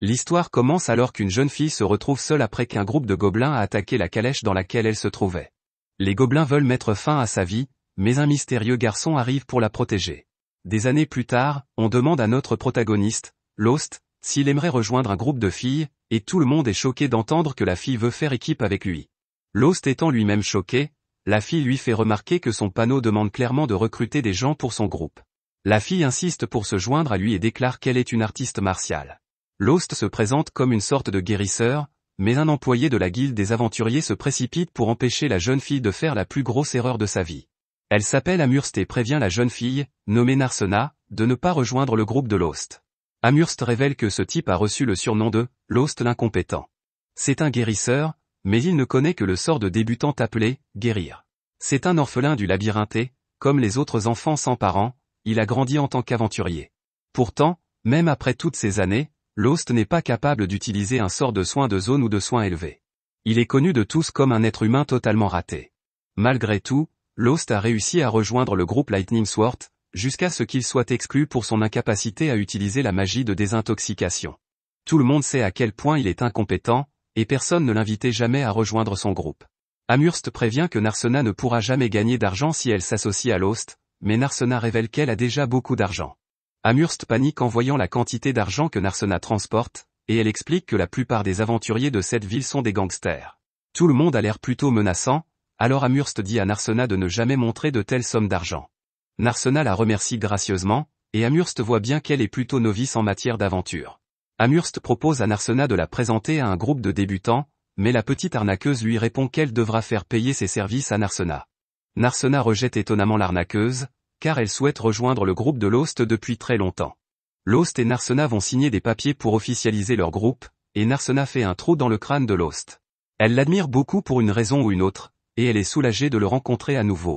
L'histoire commence alors qu'une jeune fille se retrouve seule après qu'un groupe de gobelins a attaqué la calèche dans laquelle elle se trouvait. Les gobelins veulent mettre fin à sa vie, mais un mystérieux garçon arrive pour la protéger. Des années plus tard, on demande à notre protagoniste, Lost, s'il aimerait rejoindre un groupe de filles, et tout le monde est choqué d'entendre que la fille veut faire équipe avec lui. Lost étant lui-même choqué, la fille lui fait remarquer que son panneau demande clairement de recruter des gens pour son groupe. La fille insiste pour se joindre à lui et déclare qu'elle est une artiste martiale. Lost se présente comme une sorte de guérisseur, mais un employé de la guilde des aventuriers se précipite pour empêcher la jeune fille de faire la plus grosse erreur de sa vie. Elle s'appelle Amherst et prévient la jeune fille, nommée Narsena, de ne pas rejoindre le groupe de Lost. Amherst révèle que ce type a reçu le surnom de « Lost l'incompétent ». C'est un guérisseur, mais il ne connaît que le sort de débutant appelé « guérir ». C'est un orphelin du labyrinthe et, comme les autres enfants sans parents, il a grandi en tant qu'aventurier. Pourtant, même après toutes ces années, Lost n'est pas capable d'utiliser un sort de soin de zone ou de soin élevé. Il est connu de tous comme un être humain totalement raté. Malgré tout, Lost a réussi à rejoindre le groupe Lightning Sword, jusqu'à ce qu'il soit exclu pour son incapacité à utiliser la magie de désintoxication. Tout le monde sait à quel point il est incompétent, et personne ne l'invitait jamais à rejoindre son groupe. Amherst prévient que Narsena ne pourra jamais gagner d'argent si elle s'associe à Lost, mais Narsena révèle qu'elle a déjà beaucoup d'argent. Amherst panique en voyant la quantité d'argent que Narsena transporte, et elle explique que la plupart des aventuriers de cette ville sont des gangsters. Tout le monde a l'air plutôt menaçant, alors Amherst dit à Narsena de ne jamais montrer de telles sommes d'argent. Narsena la remercie gracieusement, et Amherst voit bien qu'elle est plutôt novice en matière d'aventure. Amherst propose à Narsena de la présenter à un groupe de débutants, mais la petite arnaqueuse lui répond qu'elle devra faire payer ses services à Narsena. Narsena rejette étonnamment l'arnaqueuse, car elle souhaite rejoindre le groupe de Lost depuis très longtemps. Lost et Narsena vont signer des papiers pour officialiser leur groupe, et Narsena fait un trou dans le crâne de Lost. Elle l'admire beaucoup pour une raison ou une autre, et elle est soulagée de le rencontrer à nouveau.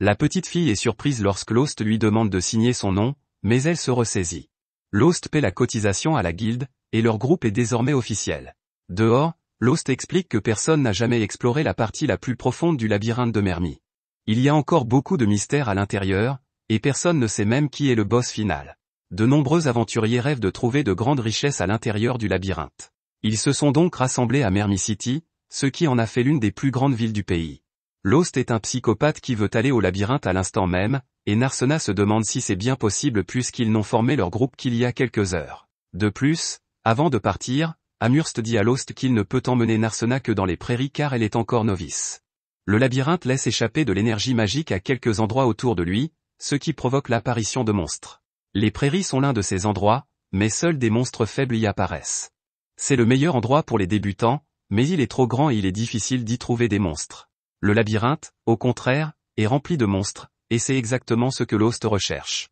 La petite fille est surprise lorsque Lost lui demande de signer son nom, mais elle se ressaisit. Lost paie la cotisation à la guilde, et leur groupe est désormais officiel. Dehors, Lost explique que personne n'a jamais exploré la partie la plus profonde du labyrinthe de Mermy. Il y a encore beaucoup de mystères à l'intérieur, et personne ne sait même qui est le boss final. De nombreux aventuriers rêvent de trouver de grandes richesses à l'intérieur du labyrinthe. Ils se sont donc rassemblés à Mermy City, ce qui en a fait l'une des plus grandes villes du pays. Lost est un psychopathe qui veut aller au labyrinthe à l'instant même, et Narsena se demande si c'est bien possible puisqu'ils n'ont formé leur groupe qu'il y a quelques heures. De plus, avant de partir, Amherst dit à Lost qu'il ne peut emmener Narsena que dans les prairies car elle est encore novice. Le labyrinthe laisse échapper de l'énergie magique à quelques endroits autour de lui, ce qui provoque l'apparition de monstres. Les prairies sont l'un de ces endroits, mais seuls des monstres faibles y apparaissent. C'est le meilleur endroit pour les débutants, mais il est trop grand et il est difficile d'y trouver des monstres. Le labyrinthe, au contraire, est rempli de monstres, et c'est exactement ce que Lost recherche.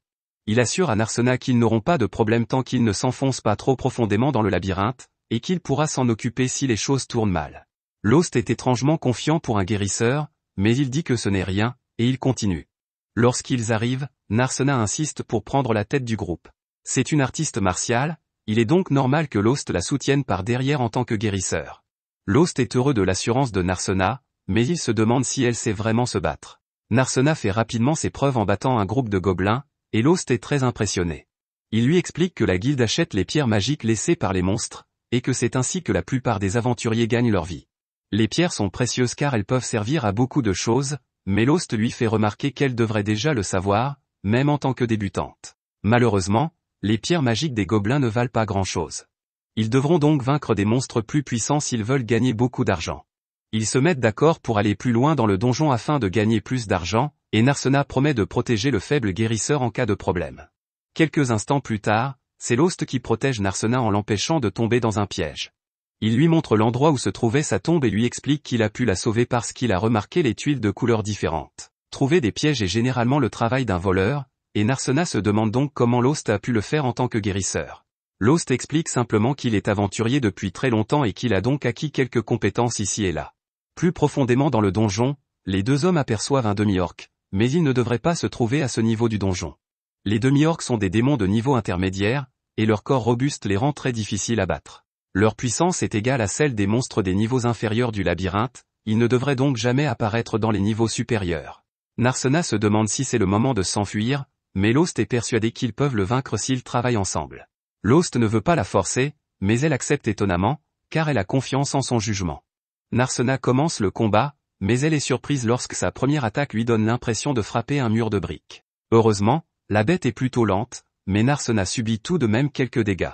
Il assure à Narsena qu'ils n'auront pas de problème tant qu'ils ne s'enfoncent pas trop profondément dans le labyrinthe, et qu'il pourra s'en occuper si les choses tournent mal. Lost est étrangement confiant pour un guérisseur, mais il dit que ce n'est rien, et il continue. Lorsqu'ils arrivent, Narsena insiste pour prendre la tête du groupe. C'est une artiste martiale, il est donc normal que Lost la soutienne par derrière en tant que guérisseur. Lost est heureux de l'assurance de Narsena, mais il se demande si elle sait vraiment se battre. Narsena fait rapidement ses preuves en battant un groupe de gobelins, et Lost est très impressionné. Il lui explique que la guilde achète les pierres magiques laissées par les monstres, et que c'est ainsi que la plupart des aventuriers gagnent leur vie. Les pierres sont précieuses car elles peuvent servir à beaucoup de choses, mais Lost lui fait remarquer qu'elle devrait déjà le savoir, même en tant que débutante. Malheureusement, les pierres magiques des gobelins ne valent pas grand-chose. Ils devront donc vaincre des monstres plus puissants s'ils veulent gagner beaucoup d'argent. Ils se mettent d'accord pour aller plus loin dans le donjon afin de gagner plus d'argent, et Narsena promet de protéger le faible guérisseur en cas de problème. Quelques instants plus tard, c'est Lost qui protège Narsena en l'empêchant de tomber dans un piège. Il lui montre l'endroit où se trouvait sa tombe et lui explique qu'il a pu la sauver parce qu'il a remarqué les tuiles de couleurs différentes. Trouver des pièges est généralement le travail d'un voleur, et Narsena se demande donc comment Lost a pu le faire en tant que guérisseur. Lost explique simplement qu'il est aventurier depuis très longtemps et qu'il a donc acquis quelques compétences ici et là. Plus profondément dans le donjon, les deux hommes aperçoivent un demi-orc, mais ils ne devraient pas se trouver à ce niveau du donjon. Les demi-orcs sont des démons de niveau intermédiaire, et leur corps robuste les rend très difficiles à battre. Leur puissance est égale à celle des monstres des niveaux inférieurs du labyrinthe, ils ne devraient donc jamais apparaître dans les niveaux supérieurs. Narsena se demande si c'est le moment de s'enfuir, mais Lost est persuadé qu'ils peuvent le vaincre s'ils travaillent ensemble. Lost ne veut pas la forcer, mais elle accepte étonnamment, car elle a confiance en son jugement. Narsena commence le combat, mais elle est surprise lorsque sa première attaque lui donne l'impression de frapper un mur de briques. Heureusement, la bête est plutôt lente, mais Narsena subit tout de même quelques dégâts.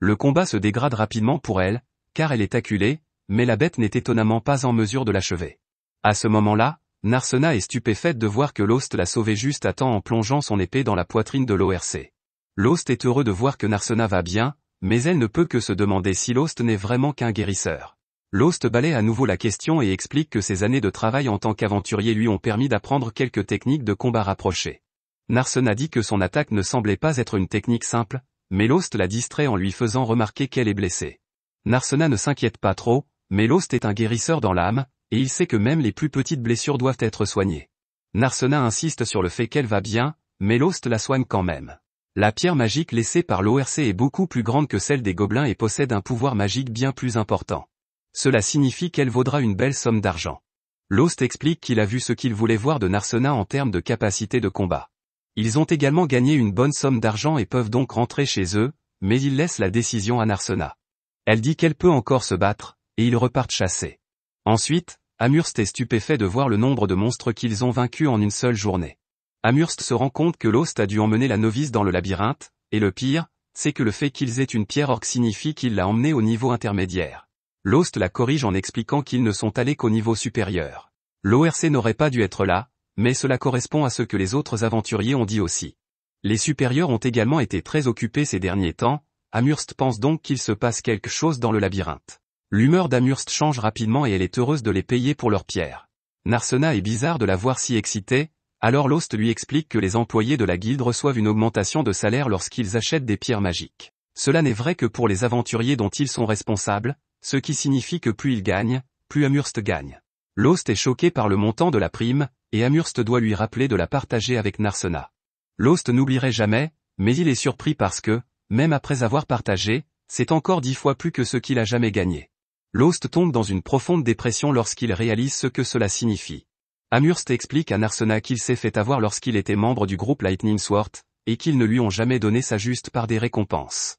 Le combat se dégrade rapidement pour elle, car elle est acculée, mais la bête n'est étonnamment pas en mesure de l'achever. À ce moment-là, Narsena est stupéfaite de voir que Lost l'a sauvée juste à temps en plongeant son épée dans la poitrine de l'ORC. Lost est heureux de voir que Narsena va bien, mais elle ne peut que se demander si Lost n'est vraiment qu'un guérisseur. Lost balaie à nouveau la question et explique que ses années de travail en tant qu'aventurier lui ont permis d'apprendre quelques techniques de combat rapprochées. Narsena dit que son attaque ne semblait pas être une technique simple, mais Lost la distrait en lui faisant remarquer qu'elle est blessée. Narsena ne s'inquiète pas trop, mais Lost est un guérisseur dans l'âme, et il sait que même les plus petites blessures doivent être soignées. Narsena insiste sur le fait qu'elle va bien, mais Lost la soigne quand même. La pierre magique laissée par l'ORC est beaucoup plus grande que celle des gobelins et possède un pouvoir magique bien plus important. Cela signifie qu'elle vaudra une belle somme d'argent. Lost explique qu'il a vu ce qu'il voulait voir de Narsena en termes de capacité de combat. Ils ont également gagné une bonne somme d'argent et peuvent donc rentrer chez eux, mais il laisse la décision à Narsena. Elle dit qu'elle peut encore se battre, et ils repartent chasser. Ensuite, Amherst est stupéfait de voir le nombre de monstres qu'ils ont vaincus en une seule journée. Amherst se rend compte que Lost a dû emmener la novice dans le labyrinthe, et le pire, c'est que le fait qu'ils aient une pierre orque signifie qu'il l'a emmenée au niveau intermédiaire. Lost la corrige en expliquant qu'ils ne sont allés qu'au niveau supérieur. L'ORC n'aurait pas dû être là, mais cela correspond à ce que les autres aventuriers ont dit aussi. Les supérieurs ont également été très occupés ces derniers temps, Amherst pense donc qu'il se passe quelque chose dans le labyrinthe. L'humeur d'Amherst change rapidement et elle est heureuse de les payer pour leurs pierres. Narsena est bizarre de la voir si excitée, alors Lost lui explique que les employés de la guilde reçoivent une augmentation de salaire lorsqu'ils achètent des pierres magiques. Cela n'est vrai que pour les aventuriers dont ils sont responsables, ce qui signifie que plus ils gagnent, plus Amherst gagne. Lost est choqué par le montant de la prime, et Amherst doit lui rappeler de la partager avec Narsena. Lost n'oublierait jamais, mais il est surpris parce que, même après avoir partagé, c'est encore 10 fois plus que ce qu'il a jamais gagné. Lost tombe dans une profonde dépression lorsqu'il réalise ce que cela signifie. Amherst explique à Narsena qu'il s'est fait avoir lorsqu'il était membre du groupe Lightning Sword, et qu'ils ne lui ont jamais donné sa juste part des récompenses.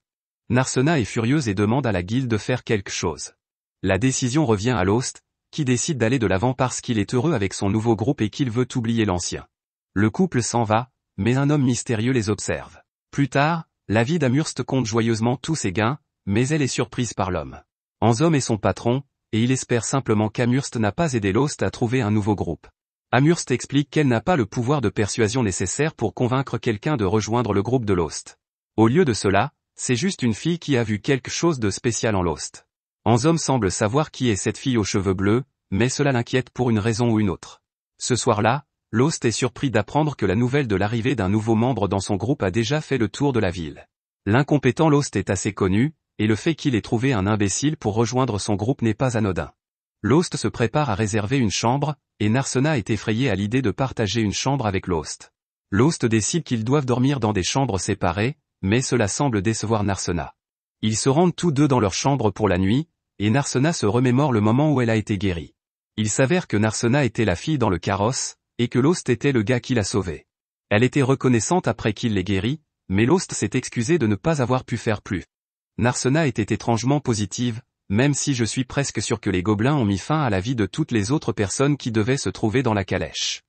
Narsena est furieuse et demande à la guilde de faire quelque chose. La décision revient à Lost, qui décide d'aller de l'avant parce qu'il est heureux avec son nouveau groupe et qu'il veut oublier l'ancien. Le couple s'en va, mais un homme mystérieux les observe. Plus tard, la vie d'Amherst compte joyeusement tous ses gains, mais elle est surprise par l'homme. Anzom est son patron, et il espère simplement qu'Amherst n'a pas aidé Lost à trouver un nouveau groupe. Amherst explique qu'elle n'a pas le pouvoir de persuasion nécessaire pour convaincre quelqu'un de rejoindre le groupe de Lost. Au lieu de cela, c'est juste une fille qui a vu quelque chose de spécial en Lost. Anzom semble savoir qui est cette fille aux cheveux bleus, mais cela l'inquiète pour une raison ou une autre. Ce soir-là, Lost est surpris d'apprendre que la nouvelle de l'arrivée d'un nouveau membre dans son groupe a déjà fait le tour de la ville. L'incompétent Lost est assez connu, et le fait qu'il ait trouvé un imbécile pour rejoindre son groupe n'est pas anodin. Lost se prépare à réserver une chambre, et Narsena est effrayé à l'idée de partager une chambre avec Lost. Lost décide qu'ils doivent dormir dans des chambres séparées, mais cela semble décevoir Narsena. Ils se rendent tous deux dans leur chambre pour la nuit, et Narsena se remémore le moment où elle a été guérie. Il s'avère que Narsena était la fille dans le carrosse, et que Lost était le gars qui l'a sauvée. Elle était reconnaissante après qu'il l'ait guérie, mais Lost s'est excusé de ne pas avoir pu faire plus. Narsena était étrangement positive, même si je suis presque sûr que les gobelins ont mis fin à la vie de toutes les autres personnes qui devaient se trouver dans la calèche.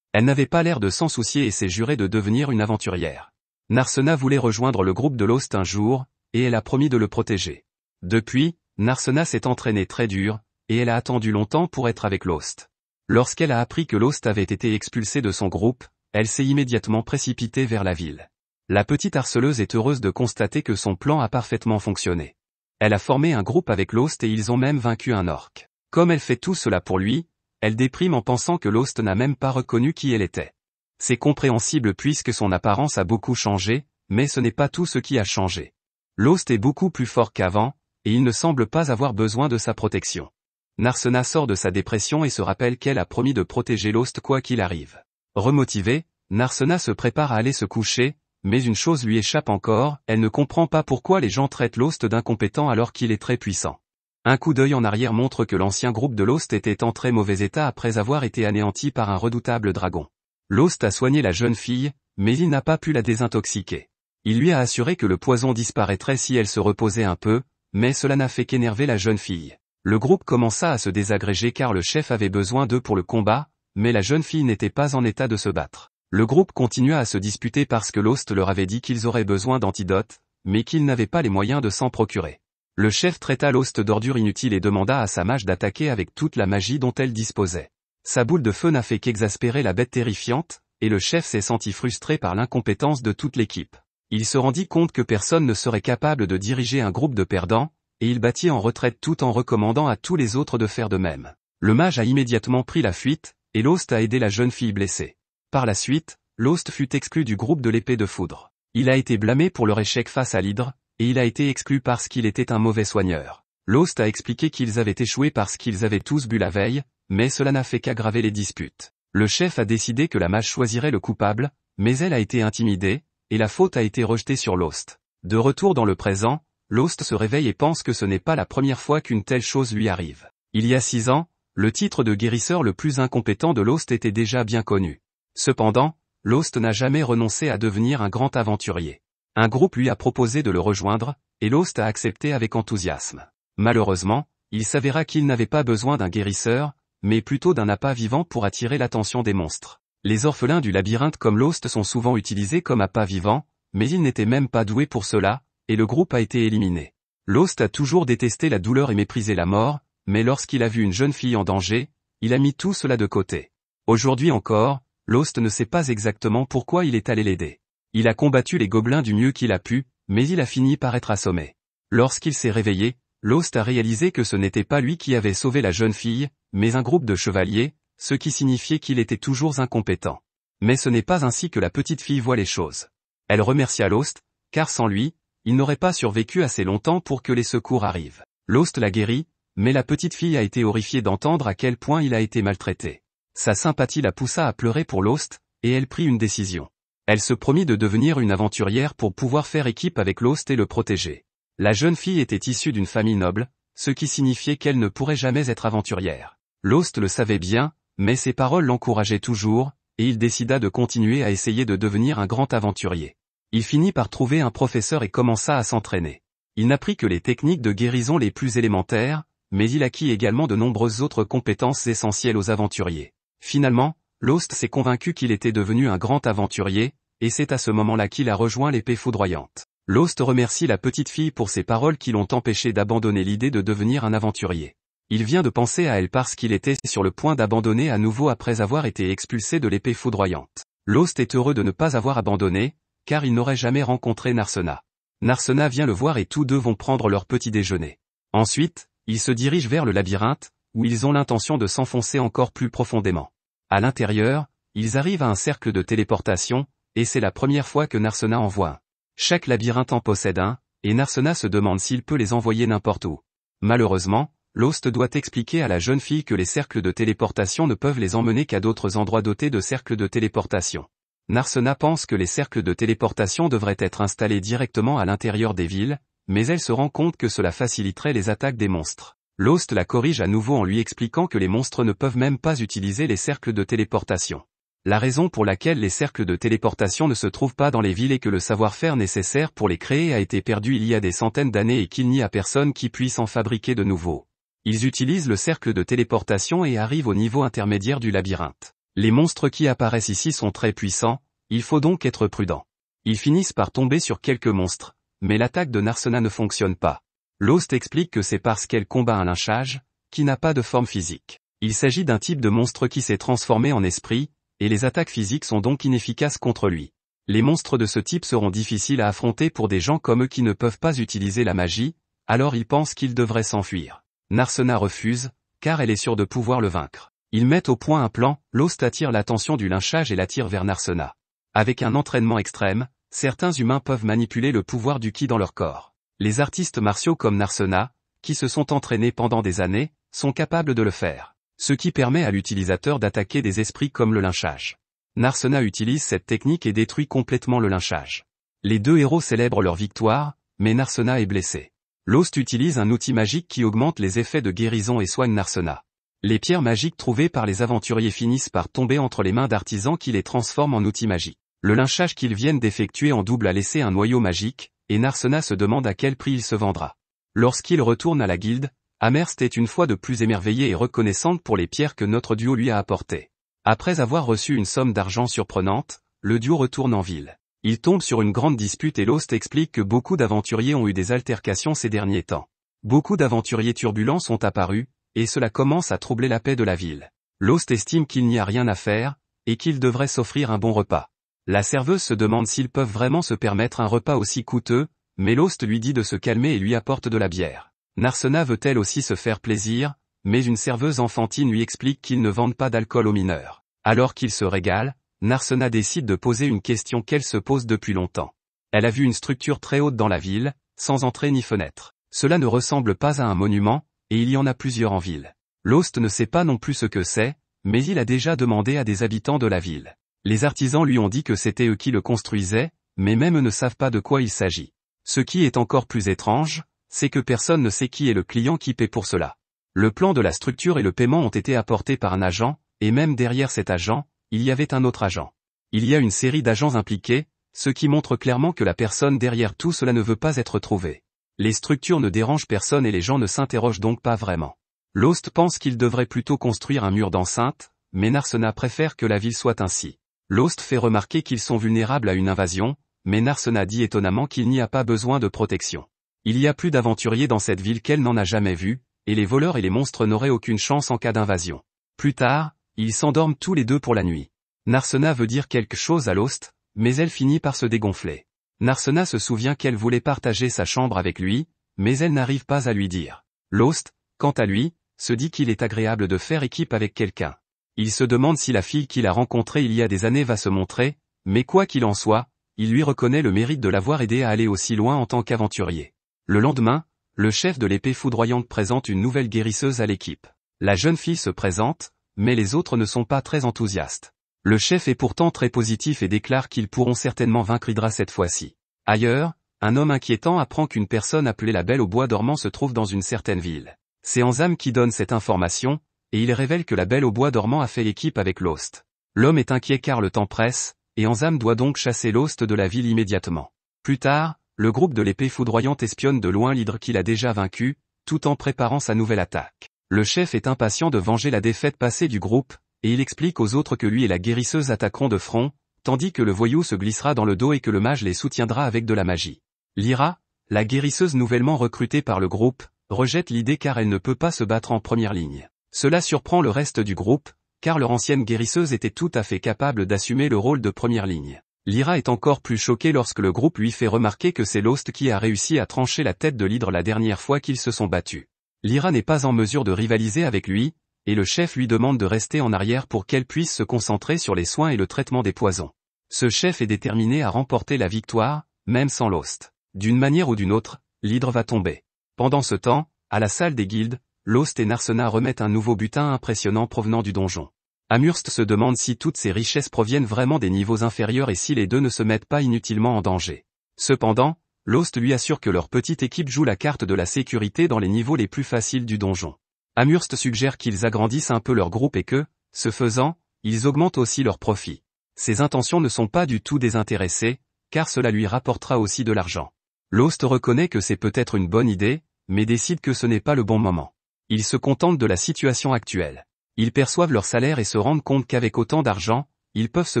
Elle n'avait pas l'air de s'en soucier et s'est jurée de devenir une aventurière. Narsena voulait rejoindre le groupe de Lost un jour, et elle a promis de le protéger. Depuis, Narsena s'est entraînée très dur, et elle a attendu longtemps pour être avec Lost. Lorsqu'elle a appris que Lost avait été expulsé de son groupe, elle s'est immédiatement précipitée vers la ville. La petite harceleuse est heureuse de constater que son plan a parfaitement fonctionné. Elle a formé un groupe avec Lost et ils ont même vaincu un orc. Comme elle fait tout cela pour lui, elle déprime en pensant que Lost n'a même pas reconnu qui elle était. C'est compréhensible puisque son apparence a beaucoup changé, mais ce n'est pas tout ce qui a changé. Lost est beaucoup plus fort qu'avant, et il ne semble pas avoir besoin de sa protection. Narsena sort de sa dépression et se rappelle qu'elle a promis de protéger Lost quoi qu'il arrive. Remotivée, Narsena se prépare à aller se coucher, mais une chose lui échappe encore, elle ne comprend pas pourquoi les gens traitent Lost d'incompétent alors qu'il est très puissant. Un coup d'œil en arrière montre que l'ancien groupe de Lost était en très mauvais état après avoir été anéanti par un redoutable dragon. Lost a soigné la jeune fille, mais il n'a pas pu la désintoxiquer. Il lui a assuré que le poison disparaîtrait si elle se reposait un peu, mais cela n'a fait qu'énerver la jeune fille. Le groupe commença à se désagréger car le chef avait besoin d'eux pour le combat, mais la jeune fille n'était pas en état de se battre. Le groupe continua à se disputer parce que Lost leur avait dit qu'ils auraient besoin d'antidotes, mais qu'ils n'avaient pas les moyens de s'en procurer. Le chef traita Lost d'ordure inutile et demanda à sa mage d'attaquer avec toute la magie dont elle disposait. Sa boule de feu n'a fait qu'exaspérer la bête terrifiante, et le chef s'est senti frustré par l'incompétence de toute l'équipe. Il se rendit compte que personne ne serait capable de diriger un groupe de perdants, et il battit en retraite tout en recommandant à tous les autres de faire de même. Le mage a immédiatement pris la fuite, et Lost a aidé la jeune fille blessée. Par la suite, Lost fut exclu du groupe de l'épée de foudre. Il a été blâmé pour leur échec face à l'hydre, et il a été exclu parce qu'il était un mauvais soigneur. Lost a expliqué qu'ils avaient échoué parce qu'ils avaient tous bu la veille, mais cela n'a fait qu'aggraver les disputes. Le chef a décidé que la mage choisirait le coupable, mais elle a été intimidée, et la faute a été rejetée sur Lost. De retour dans le présent, Lost se réveille et pense que ce n'est pas la première fois qu'une telle chose lui arrive. Il y a 6 ans, le titre de guérisseur le plus incompétent de Lost était déjà bien connu. Cependant, Lost n'a jamais renoncé à devenir un grand aventurier. Un groupe lui a proposé de le rejoindre, et Lost a accepté avec enthousiasme. Malheureusement, il s'avéra qu'il n'avait pas besoin d'un guérisseur, mais plutôt d'un appât vivant pour attirer l'attention des monstres. Les orphelins du labyrinthe comme Lost sont souvent utilisés comme appât vivant, mais ils n'étaient même pas doués pour cela, et le groupe a été éliminé. Lost a toujours détesté la douleur et méprisé la mort, mais lorsqu'il a vu une jeune fille en danger, il a mis tout cela de côté. Aujourd'hui encore, Lost ne sait pas exactement pourquoi il est allé l'aider. Il a combattu les gobelins du mieux qu'il a pu, mais il a fini par être assommé. Lorsqu'il s'est réveillé, Lost a réalisé que ce n'était pas lui qui avait sauvé la jeune fille, mais un groupe de chevaliers, ce qui signifiait qu'il était toujours incompétent. Mais ce n'est pas ainsi que la petite fille voit les choses. Elle remercia Lost, car sans lui, il n'aurait pas survécu assez longtemps pour que les secours arrivent. Lost l'a guéri, mais la petite fille a été horrifiée d'entendre à quel point il a été maltraité. Sa sympathie la poussa à pleurer pour Lost, et elle prit une décision. Elle se promit de devenir une aventurière pour pouvoir faire équipe avec Lost et le protéger. La jeune fille était issue d'une famille noble, ce qui signifiait qu'elle ne pourrait jamais être aventurière. Lost le savait bien, mais ses paroles l'encourageaient toujours, et il décida de continuer à essayer de devenir un grand aventurier. Il finit par trouver un professeur et commença à s'entraîner. Il n'apprit que les techniques de guérison les plus élémentaires, mais il acquit également de nombreuses autres compétences essentielles aux aventuriers. Finalement, Lost s'est convaincu qu'il était devenu un grand aventurier, et c'est à ce moment-là qu'il a rejoint l'épée foudroyante. Lost remercie la petite fille pour ses paroles qui l'ont empêché d'abandonner l'idée de devenir un aventurier. Il vient de penser à elle parce qu'il était sur le point d'abandonner à nouveau après avoir été expulsé de l'épée foudroyante. Lost est heureux de ne pas avoir abandonné, car il n'aurait jamais rencontré Narsena. Narsena vient le voir et tous deux vont prendre leur petit déjeuner. Ensuite, ils se dirigent vers le labyrinthe, où ils ont l'intention de s'enfoncer encore plus profondément. À l'intérieur, ils arrivent à un cercle de téléportation, et c'est la première fois que Narsena en voit un. Chaque labyrinthe en possède un, et Narsena se demande s'il peut les envoyer n'importe où. Malheureusement, Lost doit expliquer à la jeune fille que les cercles de téléportation ne peuvent les emmener qu'à d'autres endroits dotés de cercles de téléportation. Narsena pense que les cercles de téléportation devraient être installés directement à l'intérieur des villes, mais elle se rend compte que cela faciliterait les attaques des monstres. Lost la corrige à nouveau en lui expliquant que les monstres ne peuvent même pas utiliser les cercles de téléportation. La raison pour laquelle les cercles de téléportation ne se trouvent pas dans les villes est que le savoir-faire nécessaire pour les créer a été perdu il y a des centaines d'années et qu'il n'y a personne qui puisse en fabriquer de nouveaux. Ils utilisent le cercle de téléportation et arrivent au niveau intermédiaire du labyrinthe. Les monstres qui apparaissent ici sont très puissants, il faut donc être prudent. Ils finissent par tomber sur quelques monstres, mais l'attaque de Narsena ne fonctionne pas. Lost explique que c'est parce qu'elle combat un lynchage, qui n'a pas de forme physique. Il s'agit d'un type de monstre qui s'est transformé en esprit, et les attaques physiques sont donc inefficaces contre lui. Les monstres de ce type seront difficiles à affronter pour des gens comme eux qui ne peuvent pas utiliser la magie, alors ils pensent qu'ils devraient s'enfuir. Narsena refuse, car elle est sûre de pouvoir le vaincre. Ils mettent au point un plan, Lost attire l'attention du lynchage et l'attire vers Narsena. Avec un entraînement extrême, certains humains peuvent manipuler le pouvoir du ki dans leur corps. Les artistes martiaux comme Narsena, qui se sont entraînés pendant des années, sont capables de le faire. Ce qui permet à l'utilisateur d'attaquer des esprits comme le lynchage. Narsena utilise cette technique et détruit complètement le lynchage. Les deux héros célèbrent leur victoire, mais Narsena est blessé. Lost utilise un outil magique qui augmente les effets de guérison et soigne Narsena. Les pierres magiques trouvées par les aventuriers finissent par tomber entre les mains d'artisans qui les transforment en outils magiques. Le lynchage qu'ils viennent d'effectuer en double a laissé un noyau magique, et Narsena se demande à quel prix il se vendra. Lorsqu'il retourne à la guilde, Amherst est une fois de plus émerveillée et reconnaissante pour les pierres que notre duo lui a apportées. Après avoir reçu une somme d'argent surprenante, le duo retourne en ville. Il tombe sur une grande dispute et Lost explique que beaucoup d'aventuriers ont eu des altercations ces derniers temps. Beaucoup d'aventuriers turbulents sont apparus, et cela commence à troubler la paix de la ville. Lost estime qu'il n'y a rien à faire, et qu'il devrait s'offrir un bon repas. La serveuse se demande s'ils peuvent vraiment se permettre un repas aussi coûteux, mais Lost lui dit de se calmer et lui apporte de la bière. Narsena veut elle aussi se faire plaisir, mais une serveuse enfantine lui explique qu'ils ne vendent pas d'alcool aux mineurs. Alors qu'il se régale, Narsena décide de poser une question qu'elle se pose depuis longtemps. Elle a vu une structure très haute dans la ville, sans entrée ni fenêtre. Cela ne ressemble pas à un monument, et il y en a plusieurs en ville. Lost ne sait pas non plus ce que c'est, mais il a déjà demandé à des habitants de la ville. Les artisans lui ont dit que c'était eux qui le construisaient, mais même eux ne savent pas de quoi il s'agit. Ce qui est encore plus étrange, c'est que personne ne sait qui est le client qui paie pour cela. Le plan de la structure et le paiement ont été apportés par un agent, et même derrière cet agent, il y avait un autre agent. Il y a une série d'agents impliqués, ce qui montre clairement que la personne derrière tout cela ne veut pas être trouvée. Les structures ne dérangent personne et les gens ne s'interrogent donc pas vraiment. Lost pense qu'il devrait plutôt construire un mur d'enceinte, mais Narsena préfère que la ville soit ainsi. Lost fait remarquer qu'ils sont vulnérables à une invasion, mais Narsena dit étonnamment qu'il n'y a pas besoin de protection. Il y a plus d'aventuriers dans cette ville qu'elle n'en a jamais vu, et les voleurs et les monstres n'auraient aucune chance en cas d'invasion. Plus tard, ils s'endorment tous les deux pour la nuit. Narsena veut dire quelque chose à Lost, mais elle finit par se dégonfler. Narsena se souvient qu'elle voulait partager sa chambre avec lui, mais elle n'arrive pas à lui dire. Lost, quant à lui, se dit qu'il est agréable de faire équipe avec quelqu'un. Il se demande si la fille qu'il a rencontrée il y a des années va se montrer, mais quoi qu'il en soit, il lui reconnaît le mérite de l'avoir aidé à aller aussi loin en tant qu'aventurier. Le lendemain, le chef de l'épée foudroyante présente une nouvelle guérisseuse à l'équipe. La jeune fille se présente, mais les autres ne sont pas très enthousiastes. Le chef est pourtant très positif et déclare qu'ils pourront certainement vaincre Hydra cette fois-ci. Ailleurs, un homme inquiétant apprend qu'une personne appelée la Belle au Bois dormant se trouve dans une certaine ville. C'est Ansam qui donne cette information, et il révèle que la Belle au Bois dormant a fait équipe avec Lost. L'homme est inquiet car le temps presse, et Ansam doit donc chasser Lost de la ville immédiatement. Plus tard, le groupe de l'épée foudroyante espionne de loin l'hydre qu'il a déjà vaincu, tout en préparant sa nouvelle attaque. Le chef est impatient de venger la défaite passée du groupe, et il explique aux autres que lui et la guérisseuse attaqueront de front, tandis que le voyou se glissera dans le dos et que le mage les soutiendra avec de la magie. Lyra, la guérisseuse nouvellement recrutée par le groupe, rejette l'idée car elle ne peut pas se battre en première ligne. Cela surprend le reste du groupe, car leur ancienne guérisseuse était tout à fait capable d'assumer le rôle de première ligne. Lyra est encore plus choquée lorsque le groupe lui fait remarquer que c'est Lost qui a réussi à trancher la tête de l'hydre la dernière fois qu'ils se sont battus. Lyra n'est pas en mesure de rivaliser avec lui, et le chef lui demande de rester en arrière pour qu'elle puisse se concentrer sur les soins et le traitement des poisons. Ce chef est déterminé à remporter la victoire, même sans Lost. D'une manière ou d'une autre, l'hydre va tomber. Pendant ce temps, à la salle des guildes, Lost et Narsena remettent un nouveau butin impressionnant provenant du donjon. Amherst se demande si toutes ces richesses proviennent vraiment des niveaux inférieurs et si les deux ne se mettent pas inutilement en danger. Cependant, Lost lui assure que leur petite équipe joue la carte de la sécurité dans les niveaux les plus faciles du donjon. Amherst suggère qu'ils agrandissent un peu leur groupe et que, ce faisant, ils augmentent aussi leurs profits. Ses intentions ne sont pas du tout désintéressées, car cela lui rapportera aussi de l'argent. Lost reconnaît que c'est peut-être une bonne idée, mais décide que ce n'est pas le bon moment. Ils se contentent de la situation actuelle. Ils perçoivent leur salaire et se rendent compte qu'avec autant d'argent, ils peuvent se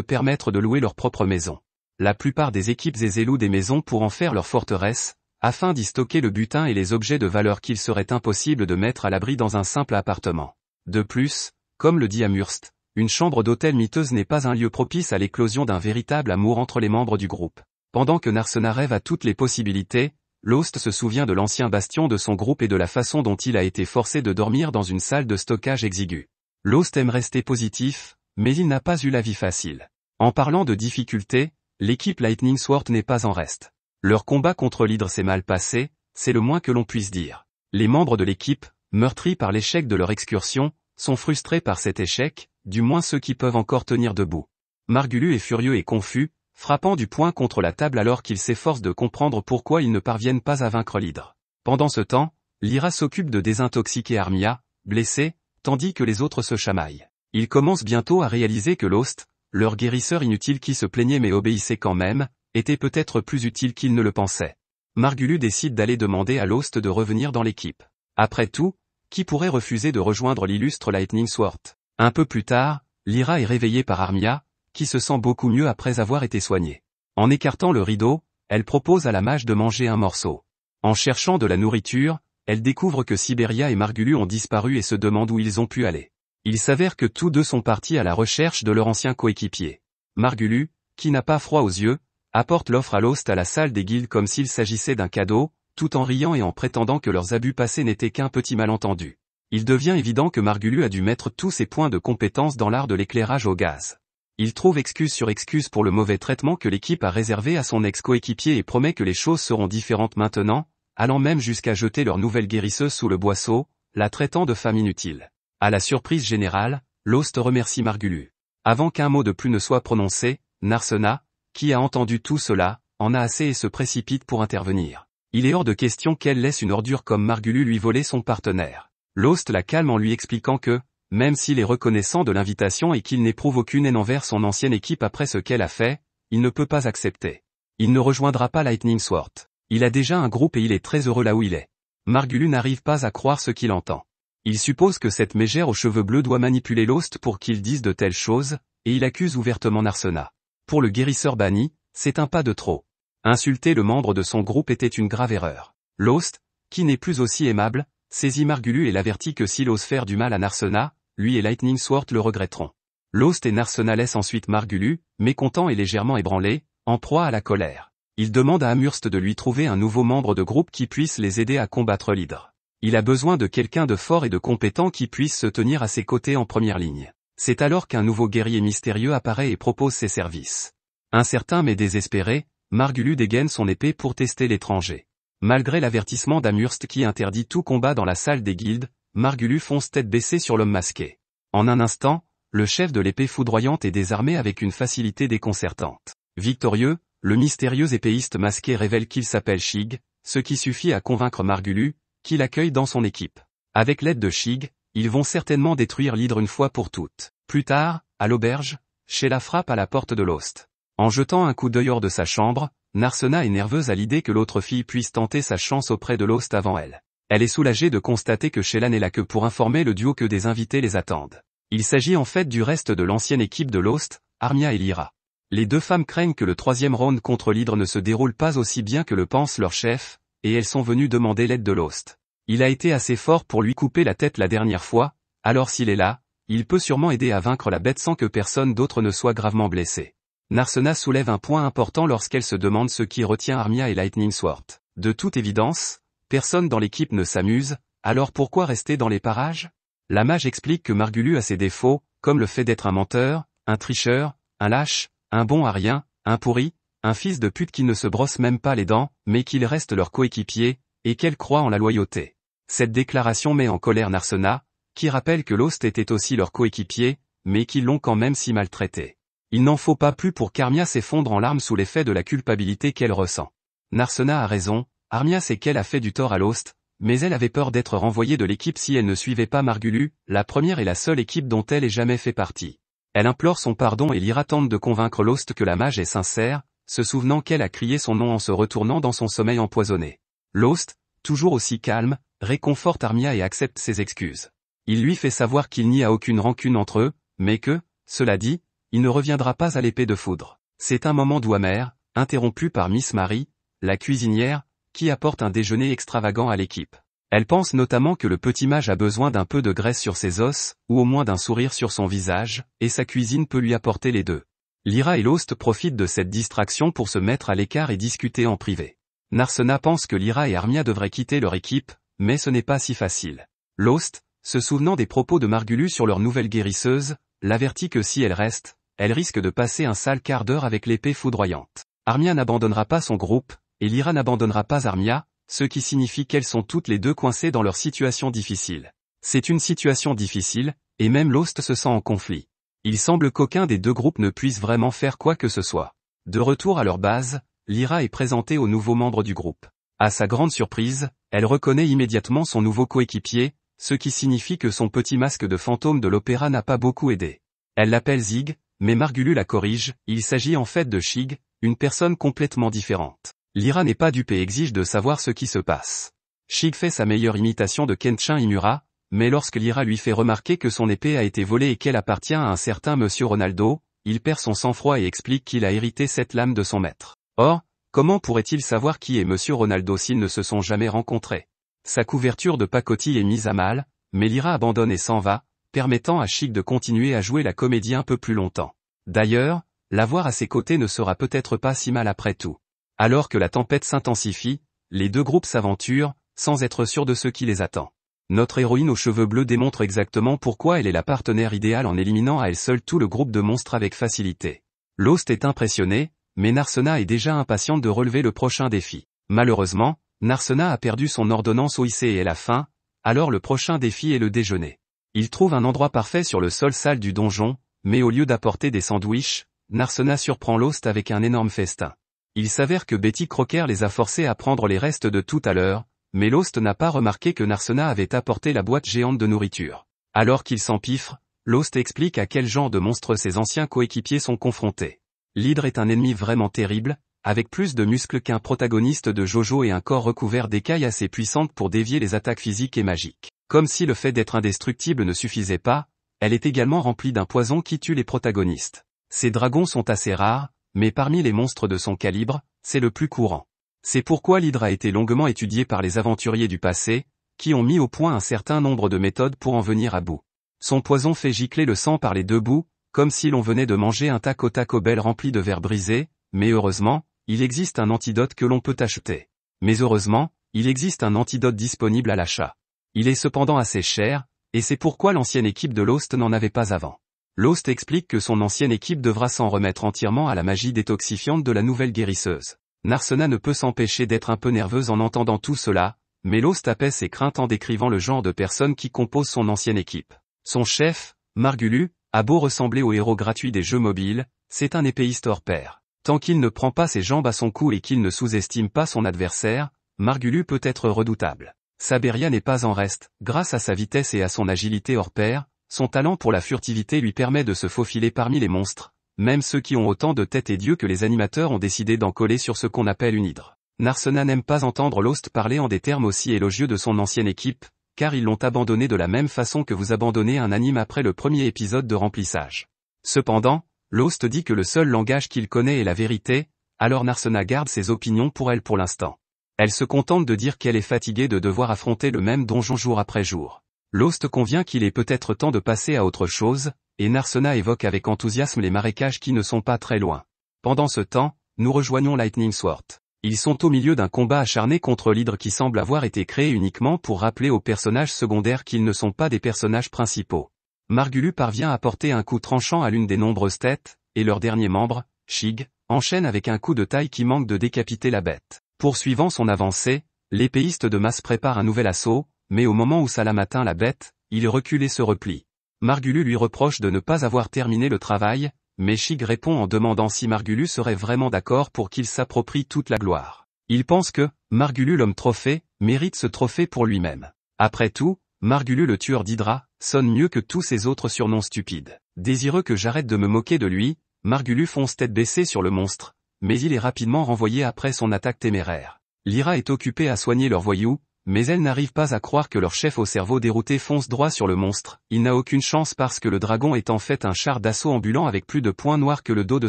permettre de louer leur propre maison. La plupart des équipes aisées louent des maisons pour en faire leur forteresse, afin d'y stocker le butin et les objets de valeur qu'il serait impossible de mettre à l'abri dans un simple appartement. De plus, comme le dit Amherst, une chambre d'hôtel miteuse n'est pas un lieu propice à l'éclosion d'un véritable amour entre les membres du groupe. Pendant que Narsena rêve à toutes les possibilités, Lost se souvient de l'ancien bastion de son groupe et de la façon dont il a été forcé de dormir dans une salle de stockage exiguë. Lost aime rester positif, mais il n'a pas eu la vie facile. En parlant de difficultés, l'équipe Lightning Sword n'est pas en reste. Leur combat contre l'hydre s'est mal passé, c'est le moins que l'on puisse dire. Les membres de l'équipe, meurtris par l'échec de leur excursion, sont frustrés par cet échec, du moins ceux qui peuvent encore tenir debout. Margulu est furieux et confus, frappant du poing contre la table alors qu'il s'efforce de comprendre pourquoi ils ne parviennent pas à vaincre l'hydre. Pendant ce temps, Lyra s'occupe de désintoxiquer Armia, blessée, tandis que les autres se chamaillent. Ils commencent bientôt à réaliser que Lost, leur guérisseur inutile qui se plaignait mais obéissait quand même, était peut-être plus utile qu'ils ne le pensaient. Margulu décide d'aller demander à Lost de revenir dans l'équipe. Après tout, qui pourrait refuser de rejoindre l'illustre Lightning Sword? Un peu plus tard, Lyra est réveillée par Armia, qui se sent beaucoup mieux après avoir été soignée. En écartant le rideau, elle propose à la mage de manger un morceau. En cherchant de la nourriture, elle découvre que Siberia et Margulu ont disparu et se demande où ils ont pu aller. Il s'avère que tous deux sont partis à la recherche de leur ancien coéquipier. Margulu, qui n'a pas froid aux yeux, apporte l'offre à Lost à la salle des guildes comme s'il s'agissait d'un cadeau, tout en riant et en prétendant que leurs abus passés n'étaient qu'un petit malentendu. Il devient évident que Margulu a dû mettre tous ses points de compétence dans l'art de l'éclairage au gaz. Il trouve excuse sur excuse pour le mauvais traitement que l'équipe a réservé à son ex-coéquipier et promet que les choses seront différentes maintenant, allant même jusqu'à jeter leur nouvelle guérisseuse sous le boisseau, la traitant de femme inutile. À la surprise générale, Lost remercie Margulu. Avant qu'un mot de plus ne soit prononcé, Narsena, qui a entendu tout cela, en a assez et se précipite pour intervenir. Il est hors de question qu'elle laisse une ordure comme Margulu lui voler son partenaire. Lost la calme en lui expliquant que, même s'il est reconnaissant de l'invitation et qu'il n'éprouve aucune haine envers son ancienne équipe après ce qu'elle a fait, il ne peut pas accepter. Il ne rejoindra pas Lightning Sword. Il a déjà un groupe et il est très heureux là où il est. Margulu n'arrive pas à croire ce qu'il entend. Il suppose que cette mégère aux cheveux bleus doit manipuler Lost pour qu'il dise de telles choses, et il accuse ouvertement Narsena. Pour le guérisseur banni, c'est un pas de trop. Insulter le membre de son groupe était une grave erreur. Lost, qui n'est plus aussi aimable, saisit Margulu et l'avertit que s'il ose faire du mal à Narsena, lui et Lightning Sword le regretteront. Lost et Narsena laissent ensuite Margulu, mécontent et légèrement ébranlé, en proie à la colère. Il demande à Amherst de lui trouver un nouveau membre de groupe qui puisse les aider à combattre l'Hydre. Il a besoin de quelqu'un de fort et de compétent qui puisse se tenir à ses côtés en première ligne. C'est alors qu'un nouveau guerrier mystérieux apparaît et propose ses services. Incertain mais désespéré, Margulu dégaine son épée pour tester l'étranger. Malgré l'avertissement d'Amherst qui interdit tout combat dans la salle des guildes, Margulu fonce tête baissée sur l'homme masqué. En un instant, le chef de l'épée foudroyante est désarmé avec une facilité déconcertante. Victorieux, le mystérieux épéiste masqué révèle qu'il s'appelle Shig, ce qui suffit à convaincre Margulu, qui l'accueille dans son équipe. Avec l'aide de Shig, ils vont certainement détruire l'Hydre une fois pour toutes. Plus tard, à l'auberge, Sheila frappe à la porte de Lost. En jetant un coup d'œil hors de sa chambre, Narsena est nerveuse à l'idée que l'autre fille puisse tenter sa chance auprès de Lost avant elle. Elle est soulagée de constater que Sheila n'est là que pour informer le duo que des invités les attendent. Il s'agit en fait du reste de l'ancienne équipe de Lost, Armia et Lyra. Les deux femmes craignent que le troisième round contre l'Hydre ne se déroule pas aussi bien que le pense leur chef, et elles sont venues demander l'aide de Lost. Il a été assez fort pour lui couper la tête la dernière fois, alors s'il est là, il peut sûrement aider à vaincre la bête sans que personne d'autre ne soit gravement blessé. Narsena soulève un point important lorsqu'elle se demande ce qui retient Armia et Lightning Sword. De toute évidence, personne dans l'équipe ne s'amuse, alors pourquoi rester dans les parages? La mage explique que Margulu a ses défauts, comme le fait d'être un menteur, un tricheur, un lâche, un bon à rien, un pourri, un fils de pute qui ne se brosse même pas les dents, mais qu'il reste leur coéquipier, et qu'elle croit en la loyauté. Cette déclaration met en colère Narsena, qui rappelle que Lost était aussi leur coéquipier, mais qu'ils l'ont quand même si maltraité. Il n'en faut pas plus pour qu'Armia s'effondre en larmes sous l'effet de la culpabilité qu'elle ressent. Narsena a raison, Armia sait qu'elle a fait du tort à Lost, mais elle avait peur d'être renvoyée de l'équipe si elle ne suivait pas Margulu, la première et la seule équipe dont elle ait jamais fait partie. Elle implore son pardon et Lyra tente de convaincre Lost que la mage est sincère, se souvenant qu'elle a crié son nom en se retournant dans son sommeil empoisonné. Lost, toujours aussi calme, réconforte Armia et accepte ses excuses. Il lui fait savoir qu'il n'y a aucune rancune entre eux, mais que, cela dit, il ne reviendra pas à l'épée de foudre. C'est un moment doux amer, interrompu par Miss Marie, la cuisinière, qui apporte un déjeuner extravagant à l'équipe. Elle pense notamment que le petit mage a besoin d'un peu de graisse sur ses os, ou au moins d'un sourire sur son visage, et sa cuisine peut lui apporter les deux. Lyra et Lost profitent de cette distraction pour se mettre à l'écart et discuter en privé. Narsena pense que Lyra et Armia devraient quitter leur équipe, mais ce n'est pas si facile. Lost, se souvenant des propos de Margulu sur leur nouvelle guérisseuse, l'avertit que si elle reste, elle risque de passer un sale quart d'heure avec l'épée foudroyante. Armia n'abandonnera pas son groupe, et Lyra n'abandonnera pas Armia, ce qui signifie qu'elles sont toutes les deux coincées dans leur situation difficile. C'est une situation difficile, et même Lost se sent en conflit. Il semble qu'aucun des deux groupes ne puisse vraiment faire quoi que ce soit. De retour à leur base, Lyra est présentée aux nouveaux membres du groupe. À sa grande surprise, elle reconnaît immédiatement son nouveau coéquipier, ce qui signifie que son petit masque de fantôme de l'opéra n'a pas beaucoup aidé. Elle l'appelle Zig, mais Margulu la corrige, il s'agit en fait de Shig, une personne complètement différente. Lyra n'est pas dupe et exige de savoir ce qui se passe. Shig fait sa meilleure imitation de Kenshin Himura, mais lorsque Lyra lui fait remarquer que son épée a été volée et qu'elle appartient à un certain Monsieur Ronaldo, il perd son sang-froid et explique qu'il a hérité cette lame de son maître. Or, comment pourrait-il savoir qui est Monsieur Ronaldo s'ils ne se sont jamais rencontrés? Sa couverture de pacotille est mise à mal, mais Lyra abandonne et s'en va, permettant à Shig de continuer à jouer la comédie un peu plus longtemps. D'ailleurs, l'avoir à ses côtés ne sera peut-être pas si mal après tout. Alors que la tempête s'intensifie, les deux groupes s'aventurent, sans être sûrs de ce qui les attend. Notre héroïne aux cheveux bleus démontre exactement pourquoi elle est la partenaire idéale en éliminant à elle seule tout le groupe de monstres avec facilité. Lost est impressionné, mais Narsena est déjà impatiente de relever le prochain défi. Malheureusement, Narsena a perdu son ordonnance OIC et elle a faim, alors le prochain défi est le déjeuner. Il trouve un endroit parfait sur le sol sale du donjon, mais au lieu d'apporter des sandwichs, Narsena surprend Lost avec un énorme festin. Il s'avère que Betty Crocker les a forcés à prendre les restes de tout à l'heure, mais Lost n'a pas remarqué que Narsena avait apporté la boîte géante de nourriture. Alors qu'il s'empiffre, Lost explique à quel genre de monstre ses anciens coéquipiers sont confrontés. L'hydre est un ennemi vraiment terrible, avec plus de muscles qu'un protagoniste de Jojo et un corps recouvert d'écailles assez puissantes pour dévier les attaques physiques et magiques. Comme si le fait d'être indestructible ne suffisait pas, elle est également remplie d'un poison qui tue les protagonistes. Ces dragons sont assez rares, mais parmi les monstres de son calibre, c'est le plus courant. C'est pourquoi l'hydre a été longuement étudié par les aventuriers du passé, qui ont mis au point un certain nombre de méthodes pour en venir à bout. Son poison fait gicler le sang par les deux bouts, comme si l'on venait de manger un Taco Bell rempli de verre brisé, mais heureusement, il existe un antidote que l'on peut acheter. Mais heureusement, il existe un antidote disponible à l'achat. Il est cependant assez cher, et c'est pourquoi l'ancienne équipe de Lost n'en avait pas avant. Lost explique que son ancienne équipe devra s'en remettre entièrement à la magie détoxifiante de la nouvelle guérisseuse. Narsena ne peut s'empêcher d'être un peu nerveuse en entendant tout cela, mais Lost apaise ses craintes en décrivant le genre de personnes qui composent son ancienne équipe. Son chef, Margulu, a beau ressembler au héros gratuit des jeux mobiles, c'est un épéiste hors pair. Tant qu'il ne prend pas ses jambes à son cou et qu'il ne sous-estime pas son adversaire, Margulu peut être redoutable. Saberia n'est pas en reste, grâce à sa vitesse et à son agilité hors pair, son talent pour la furtivité lui permet de se faufiler parmi les monstres, même ceux qui ont autant de tête et d'yeux que les animateurs ont décidé d'en coller sur ce qu'on appelle une hydre. Narsena n'aime pas entendre Lost parler en des termes aussi élogieux de son ancienne équipe, car ils l'ont abandonné de la même façon que vous abandonnez un anime après le premier épisode de remplissage. Cependant, Lost dit que le seul langage qu'il connaît est la vérité, alors Narsena garde ses opinions pour elle pour l'instant. Elle se contente de dire qu'elle est fatiguée de devoir affronter le même donjon jour après jour. Lost convient qu'il est peut-être temps de passer à autre chose, et Narsena évoque avec enthousiasme les marécages qui ne sont pas très loin. Pendant ce temps, nous rejoignons Lightning Sword. Ils sont au milieu d'un combat acharné contre l'hydre qui semble avoir été créé uniquement pour rappeler aux personnages secondaires qu'ils ne sont pas des personnages principaux. Margulu parvient à porter un coup tranchant à l'une des nombreuses têtes, et leur dernier membre, Shig, enchaîne avec un coup de taille qui manque de décapiter la bête. Poursuivant son avancée, l'épéiste de masse prépare un nouvel assaut, mais au moment où Salam atteint la bête, il recule et se replie. Margulu lui reproche de ne pas avoir terminé le travail, mais Shig répond en demandant si Margulu serait vraiment d'accord pour qu'il s'approprie toute la gloire. Il pense que, Margulu l'homme trophée, mérite ce trophée pour lui-même. Après tout, Margulu le tueur d'Hydra, sonne mieux que tous ces autres surnoms stupides. Désireux que j'arrête de me moquer de lui, Margulu fonce tête baissée sur le monstre, mais il est rapidement renvoyé après son attaque téméraire. Lyra est occupée à soigner leur voyou, mais elle n'arrive pas à croire que leur chef au cerveau dérouté fonce droit sur le monstre. Il n'a aucune chance parce que le dragon est en fait un char d'assaut ambulant avec plus de points noirs que le dos de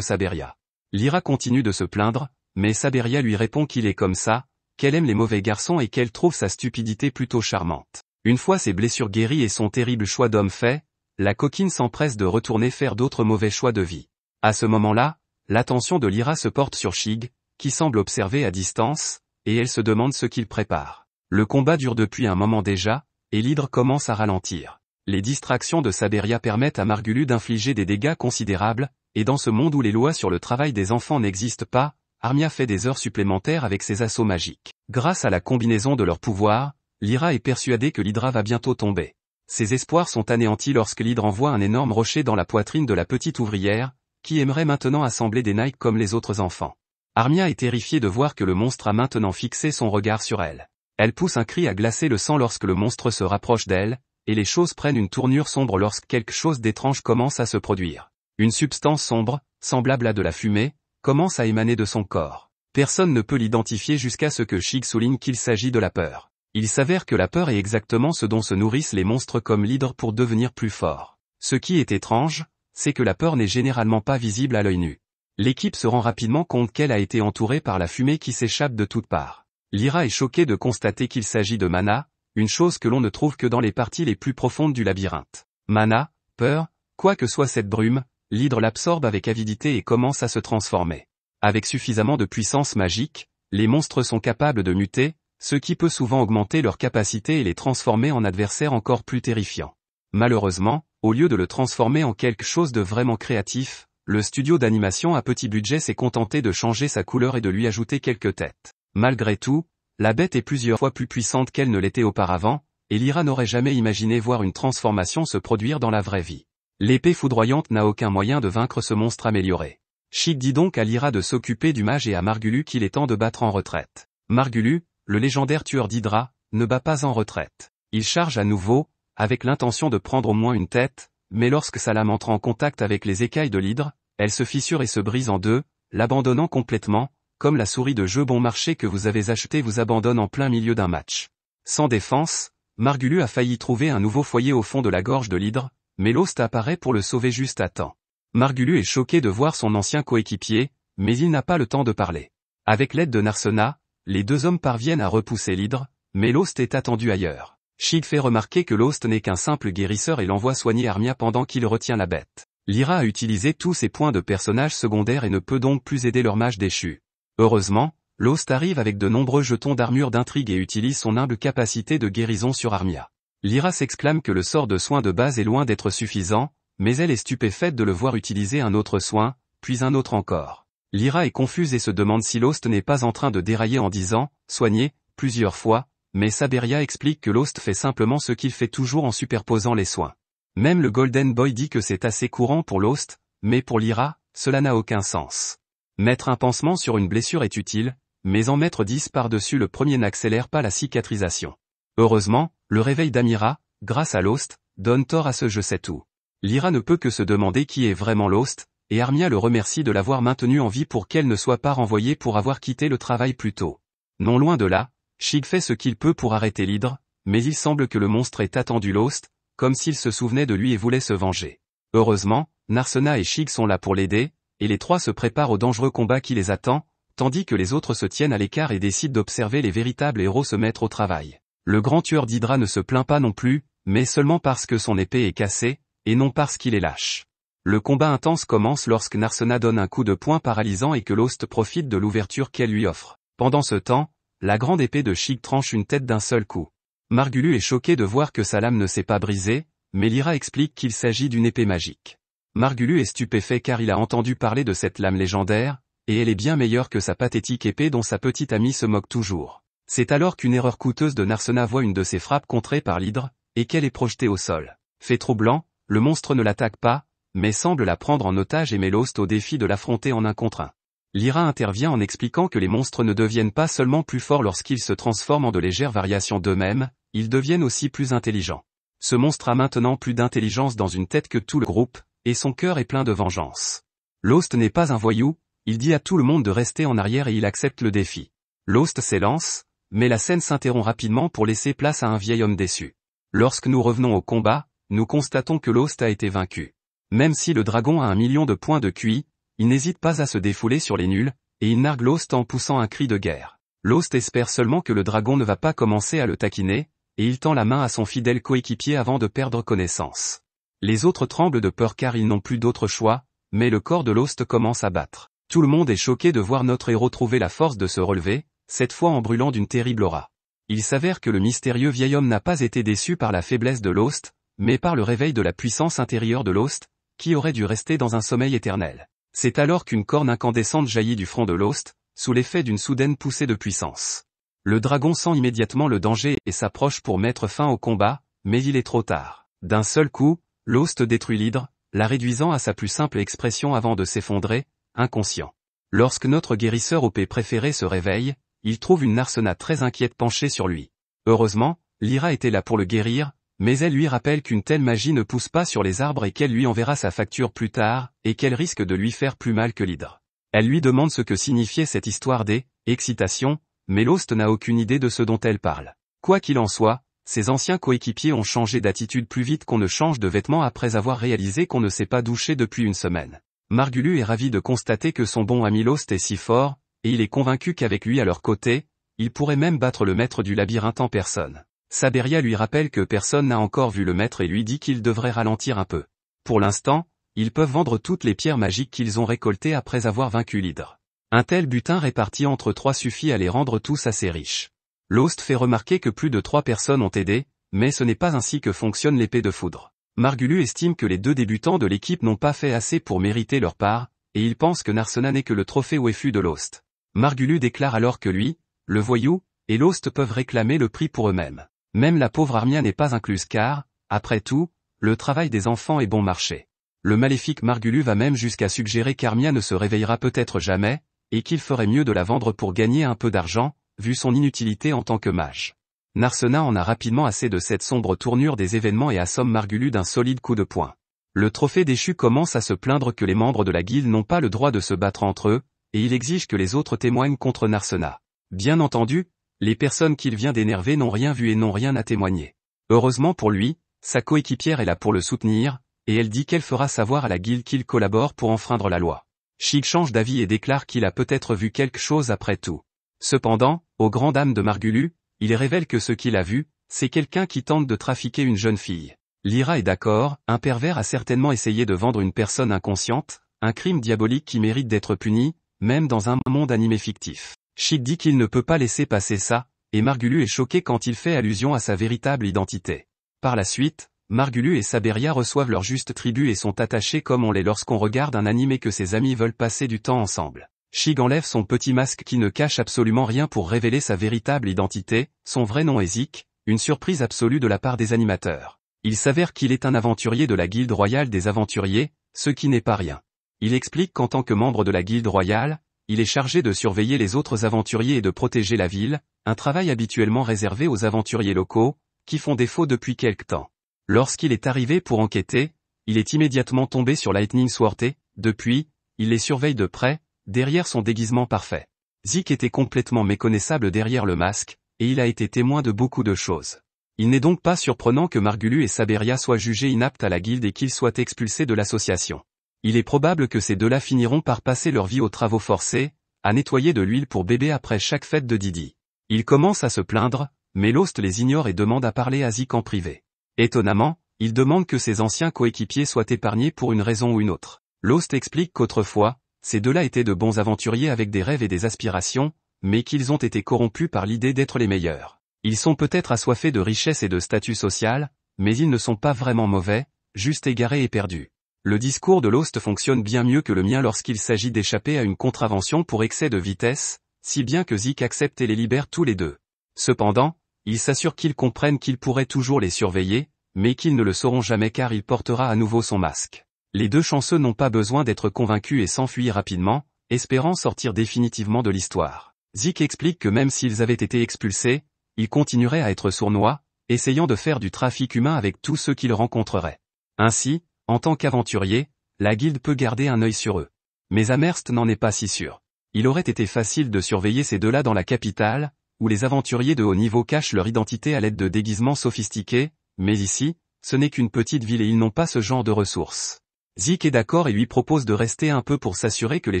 Saberia. Lyra continue de se plaindre, mais Saberia lui répond qu'il est comme ça, qu'elle aime les mauvais garçons et qu'elle trouve sa stupidité plutôt charmante. Une fois ses blessures guéries et son terrible choix d'homme fait, la coquine s'empresse de retourner faire d'autres mauvais choix de vie. À ce moment-là, l'attention de Lyra se porte sur Shig, qui semble observer à distance, et elle se demande ce qu'il prépare. Le combat dure depuis un moment déjà, et l'hydre commence à ralentir. Les distractions de Saberia permettent à Margulu d'infliger des dégâts considérables, et dans ce monde où les lois sur le travail des enfants n'existent pas, Armia fait des heures supplémentaires avec ses assauts magiques. Grâce à la combinaison de leurs pouvoirs, Lyra est persuadée que l'hydra va bientôt tomber. Ses espoirs sont anéantis lorsque l'hydre envoie un énorme rocher dans la poitrine de la petite ouvrière, qui aimerait maintenant assembler des Nike comme les autres enfants. Armia est terrifiée de voir que le monstre a maintenant fixé son regard sur elle. Elle pousse un cri à glacer le sang lorsque le monstre se rapproche d'elle, et les choses prennent une tournure sombre lorsque quelque chose d'étrange commence à se produire. Une substance sombre, semblable à de la fumée, commence à émaner de son corps. Personne ne peut l'identifier jusqu'à ce que Shig souligne qu'il s'agit de la peur. Il s'avère que la peur est exactement ce dont se nourrissent les monstres comme l'hydre pour devenir plus forts. Ce qui est étrange, c'est que la peur n'est généralement pas visible à l'œil nu. L'équipe se rend rapidement compte qu'elle a été entourée par la fumée qui s'échappe de toutes parts. Lyra est choquée de constater qu'il s'agit de mana, une chose que l'on ne trouve que dans les parties les plus profondes du labyrinthe. Mana, peur, quoi que soit cette brume, l'hydre l'absorbe avec avidité et commence à se transformer. Avec suffisamment de puissance magique, les monstres sont capables de muter, ce qui peut souvent augmenter leur capacité et les transformer en adversaires encore plus terrifiants. Malheureusement, au lieu de le transformer en quelque chose de vraiment créatif, le studio d'animation à petit budget s'est contenté de changer sa couleur et de lui ajouter quelques têtes. Malgré tout, la bête est plusieurs fois plus puissante qu'elle ne l'était auparavant, et Lyra n'aurait jamais imaginé voir une transformation se produire dans la vraie vie. L'épée foudroyante n'a aucun moyen de vaincre ce monstre amélioré. Shig dit donc à Lyra de s'occuper du mage et à Margulu qu'il est temps de battre en retraite. Margulu, le légendaire tueur d'Hydra, ne bat pas en retraite. Il charge à nouveau, avec l'intention de prendre au moins une tête, mais lorsque sa lame entre en contact avec les écailles de l'hydre, elle se fissure et se brise en deux, l'abandonnant complètement, comme la souris de jeu bon marché que vous avez achetée vous abandonne en plein milieu d'un match. Sans défense, Margulu a failli trouver un nouveau foyer au fond de la gorge de l'hydre, mais Lost apparaît pour le sauver juste à temps. Margulu est choqué de voir son ancien coéquipier, mais il n'a pas le temps de parler. Avec l'aide de Narsena, les deux hommes parviennent à repousser l'hydre, mais Lost est attendu ailleurs. Shig fait remarquer que Lost n'est qu'un simple guérisseur et l'envoie soigner Armia pendant qu'il retient la bête. Lyra a utilisé tous ses points de personnages secondaires et ne peut donc plus aider leur mage déchu. Heureusement, Lost arrive avec de nombreux jetons d'armure d'intrigue et utilise son humble capacité de guérison sur Armia. Lyra s'exclame que le sort de soin de base est loin d'être suffisant, mais elle est stupéfaite de le voir utiliser un autre soin, puis un autre encore. Lyra est confuse et se demande si Lost n'est pas en train de dérailler en disant « soigner » plusieurs fois, mais Saberia explique que Lost fait simplement ce qu'il fait toujours en superposant les soins. Même le Golden Boy dit que c'est assez courant pour Lost, mais pour Lyra, cela n'a aucun sens. Mettre un pansement sur une blessure est utile, mais en mettre 10 par-dessus le premier n'accélère pas la cicatrisation. Heureusement, le réveil d'Amira, grâce à Lost, donne tort à ce je sais tout. Lyra ne peut que se demander qui est vraiment Lost, et Armia le remercie de l'avoir maintenu en vie pour qu'elle ne soit pas renvoyée pour avoir quitté le travail plus tôt. Non loin de là, Shig fait ce qu'il peut pour arrêter l'hydre, mais il semble que le monstre ait attendu Lost, comme s'il se souvenait de lui et voulait se venger. Heureusement, Narsena et Shig sont là pour l'aider, et les trois se préparent au dangereux combat qui les attend, tandis que les autres se tiennent à l'écart et décident d'observer les véritables héros se mettre au travail. Le grand tueur d'Hydra ne se plaint pas non plus, mais seulement parce que son épée est cassée, et non parce qu'il est lâche. Le combat intense commence lorsque Narsena donne un coup de poing paralysant et que Lost profite de l'ouverture qu'elle lui offre. Pendant ce temps, la grande épée de Shig tranche une tête d'un seul coup. Margulu est choqué de voir que sa lame ne s'est pas brisée, mais Lyra explique qu'il s'agit d'une épée magique. Margulu est stupéfait car il a entendu parler de cette lame légendaire, et elle est bien meilleure que sa pathétique épée dont sa petite amie se moque toujours. C'est alors qu'une erreur coûteuse de Narsena voit une de ses frappes contrée par l'hydre, et qu'elle est projetée au sol. Fait troublant, le monstre ne l'attaque pas, mais semble la prendre en otage et met Lost au défi de l'affronter en un contre un. Lyra intervient en expliquant que les monstres ne deviennent pas seulement plus forts lorsqu'ils se transforment en de légères variations d'eux-mêmes, ils deviennent aussi plus intelligents. Ce monstre a maintenant plus d'intelligence dans une tête que tout le groupe, et son cœur est plein de vengeance. Lost n'est pas un voyou, il dit à tout le monde de rester en arrière et il accepte le défi. Lost s'élance, mais la scène s'interrompt rapidement pour laisser place à un vieil homme déçu. Lorsque nous revenons au combat, nous constatons que Lost a été vaincu. Même si le dragon a 1 million de points de QI, il n'hésite pas à se défouler sur les nuls, et il nargue Lost en poussant un cri de guerre. Lost espère seulement que le dragon ne va pas commencer à le taquiner, et il tend la main à son fidèle coéquipier avant de perdre connaissance. Les autres tremblent de peur car ils n'ont plus d'autre choix, mais le corps de Lost commence à battre. Tout le monde est choqué de voir notre héros trouver la force de se relever, cette fois en brûlant d'une terrible aura. Il s'avère que le mystérieux vieil homme n'a pas été déçu par la faiblesse de Lost, mais par le réveil de la puissance intérieure de Lost, qui aurait dû rester dans un sommeil éternel. C'est alors qu'une corne incandescente jaillit du front de Lost, sous l'effet d'une soudaine poussée de puissance. Le dragon sent immédiatement le danger et s'approche pour mettre fin au combat, mais il est trop tard. D'un seul coup, Lost détruit l'hydre, la réduisant à sa plus simple expression avant de s'effondrer, inconscient. Lorsque notre guérisseur OP préféré se réveille, il trouve une Narsena très inquiète penchée sur lui. Heureusement, Lyra était là pour le guérir, mais elle lui rappelle qu'une telle magie ne pousse pas sur les arbres et qu'elle lui enverra sa facture plus tard, et qu'elle risque de lui faire plus mal que l'hydre. Elle lui demande ce que signifiait cette histoire des « excitations », mais Lost n'a aucune idée de ce dont elle parle. Quoi qu'il en soit, ses anciens coéquipiers ont changé d'attitude plus vite qu'on ne change de vêtements après avoir réalisé qu'on ne s'est pas douché depuis une semaine. Margulu est ravi de constater que son bon ami Lost est si fort, et il est convaincu qu'avec lui à leur côté, il pourrait même battre le maître du labyrinthe en personne. Saberia lui rappelle que personne n'a encore vu le maître et lui dit qu'il devrait ralentir un peu. Pour l'instant, ils peuvent vendre toutes les pierres magiques qu'ils ont récoltées après avoir vaincu l'hydre. Un tel butin réparti entre 3 suffit à les rendre tous assez riches. Lost fait remarquer que plus de 3 personnes ont aidé, mais ce n'est pas ainsi que fonctionne l'épée de foudre. Margulu estime que les 2 débutants de l'équipe n'ont pas fait assez pour mériter leur part, et il pense que Narsena n'est que le trophée Wefu de Lost. Margulu déclare alors que lui, le voyou, et Lost peuvent réclamer le prix pour eux-mêmes. Même la pauvre Armia n'est pas incluse car, après tout, le travail des enfants est bon marché. Le maléfique Margulu va même jusqu'à suggérer qu'Armia ne se réveillera peut-être jamais, et qu'il ferait mieux de la vendre pour gagner un peu d'argent, vu son inutilité en tant que mage. Narsena en a rapidement assez de cette sombre tournure des événements et assomme Margulu d'un solide coup de poing. Le trophée déchu commence à se plaindre que les membres de la guilde n'ont pas le droit de se battre entre eux, et il exige que les autres témoignent contre Narsena. Bien entendu, les personnes qu'il vient d'énerver n'ont rien vu et n'ont rien à témoigner. Heureusement pour lui, sa coéquipière est là pour le soutenir, et elle dit qu'elle fera savoir à la guilde qu'il collabore pour enfreindre la loi. Chic change d'avis et déclare qu'il a peut-être vu quelque chose après tout. Cependant, aux grandes dames de Margulu, il révèle que ce qu'il a vu, c'est quelqu'un qui tente de trafiquer une jeune fille. Lyra est d'accord, un pervers a certainement essayé de vendre une personne inconsciente, un crime diabolique qui mérite d'être puni, même dans un monde animé fictif. Chic dit qu'il ne peut pas laisser passer ça, et Margulu est choqué quand il fait allusion à sa véritable identité. Par la suite, Margulu et Saberia reçoivent leur juste tribut et sont attachés comme on l'est lorsqu'on regarde un anime et que ses amis veulent passer du temps ensemble. Shig enlève son petit masque qui ne cache absolument rien pour révéler sa véritable identité, son vrai nom est Zik, une surprise absolue de la part des animateurs. Il s'avère qu'il est un aventurier de la Guilde royale des aventuriers, ce qui n'est pas rien. Il explique qu'en tant que membre de la Guilde royale, il est chargé de surveiller les autres aventuriers et de protéger la ville, un travail habituellement réservé aux aventuriers locaux, qui font défaut depuis quelque temps. Lorsqu'il est arrivé pour enquêter, il est immédiatement tombé sur Lightning Sword et, depuis, il les surveille de près, derrière son déguisement parfait. Zik était complètement méconnaissable derrière le masque, et il a été témoin de beaucoup de choses. Il n'est donc pas surprenant que Margulu et Saberia soient jugés inaptes à la guilde et qu'ils soient expulsés de l'association. Il est probable que ces deux-là finiront par passer leur vie aux travaux forcés, à nettoyer de l'huile pour bébé après chaque fête de Didi. Ils commencent à se plaindre, mais Lost les ignore et demande à parler à Zik en privé. Étonnamment, il demande que ses anciens coéquipiers soient épargnés pour une raison ou une autre. Lost explique qu'autrefois, ces deux-là étaient de bons aventuriers avec des rêves et des aspirations, mais qu'ils ont été corrompus par l'idée d'être les meilleurs. Ils sont peut-être assoiffés de richesse et de statut social, mais ils ne sont pas vraiment mauvais, juste égarés et perdus. Le discours de Lost fonctionne bien mieux que le mien lorsqu'il s'agit d'échapper à une contravention pour excès de vitesse, si bien que Zik accepte et les libère tous les deux. Cependant, il s'assure qu'ils comprennent qu'il pourrait toujours les surveiller, mais qu'ils ne le sauront jamais car il portera à nouveau son masque. Les deux chanceux n'ont pas besoin d'être convaincus et s'enfuient rapidement, espérant sortir définitivement de l'histoire. Zik explique que même s'ils avaient été expulsés, ils continueraient à être sournois, essayant de faire du trafic humain avec tous ceux qu'ils rencontreraient. Ainsi, en tant qu'aventurier, la guilde peut garder un œil sur eux. Mais Amherst n'en est pas si sûr. Il aurait été facile de surveiller ces deux-là dans la capitale, où les aventuriers de haut niveau cachent leur identité à l'aide de déguisements sophistiqués, mais ici, ce n'est qu'une petite ville et ils n'ont pas ce genre de ressources. Zik est d'accord et lui propose de rester un peu pour s'assurer que les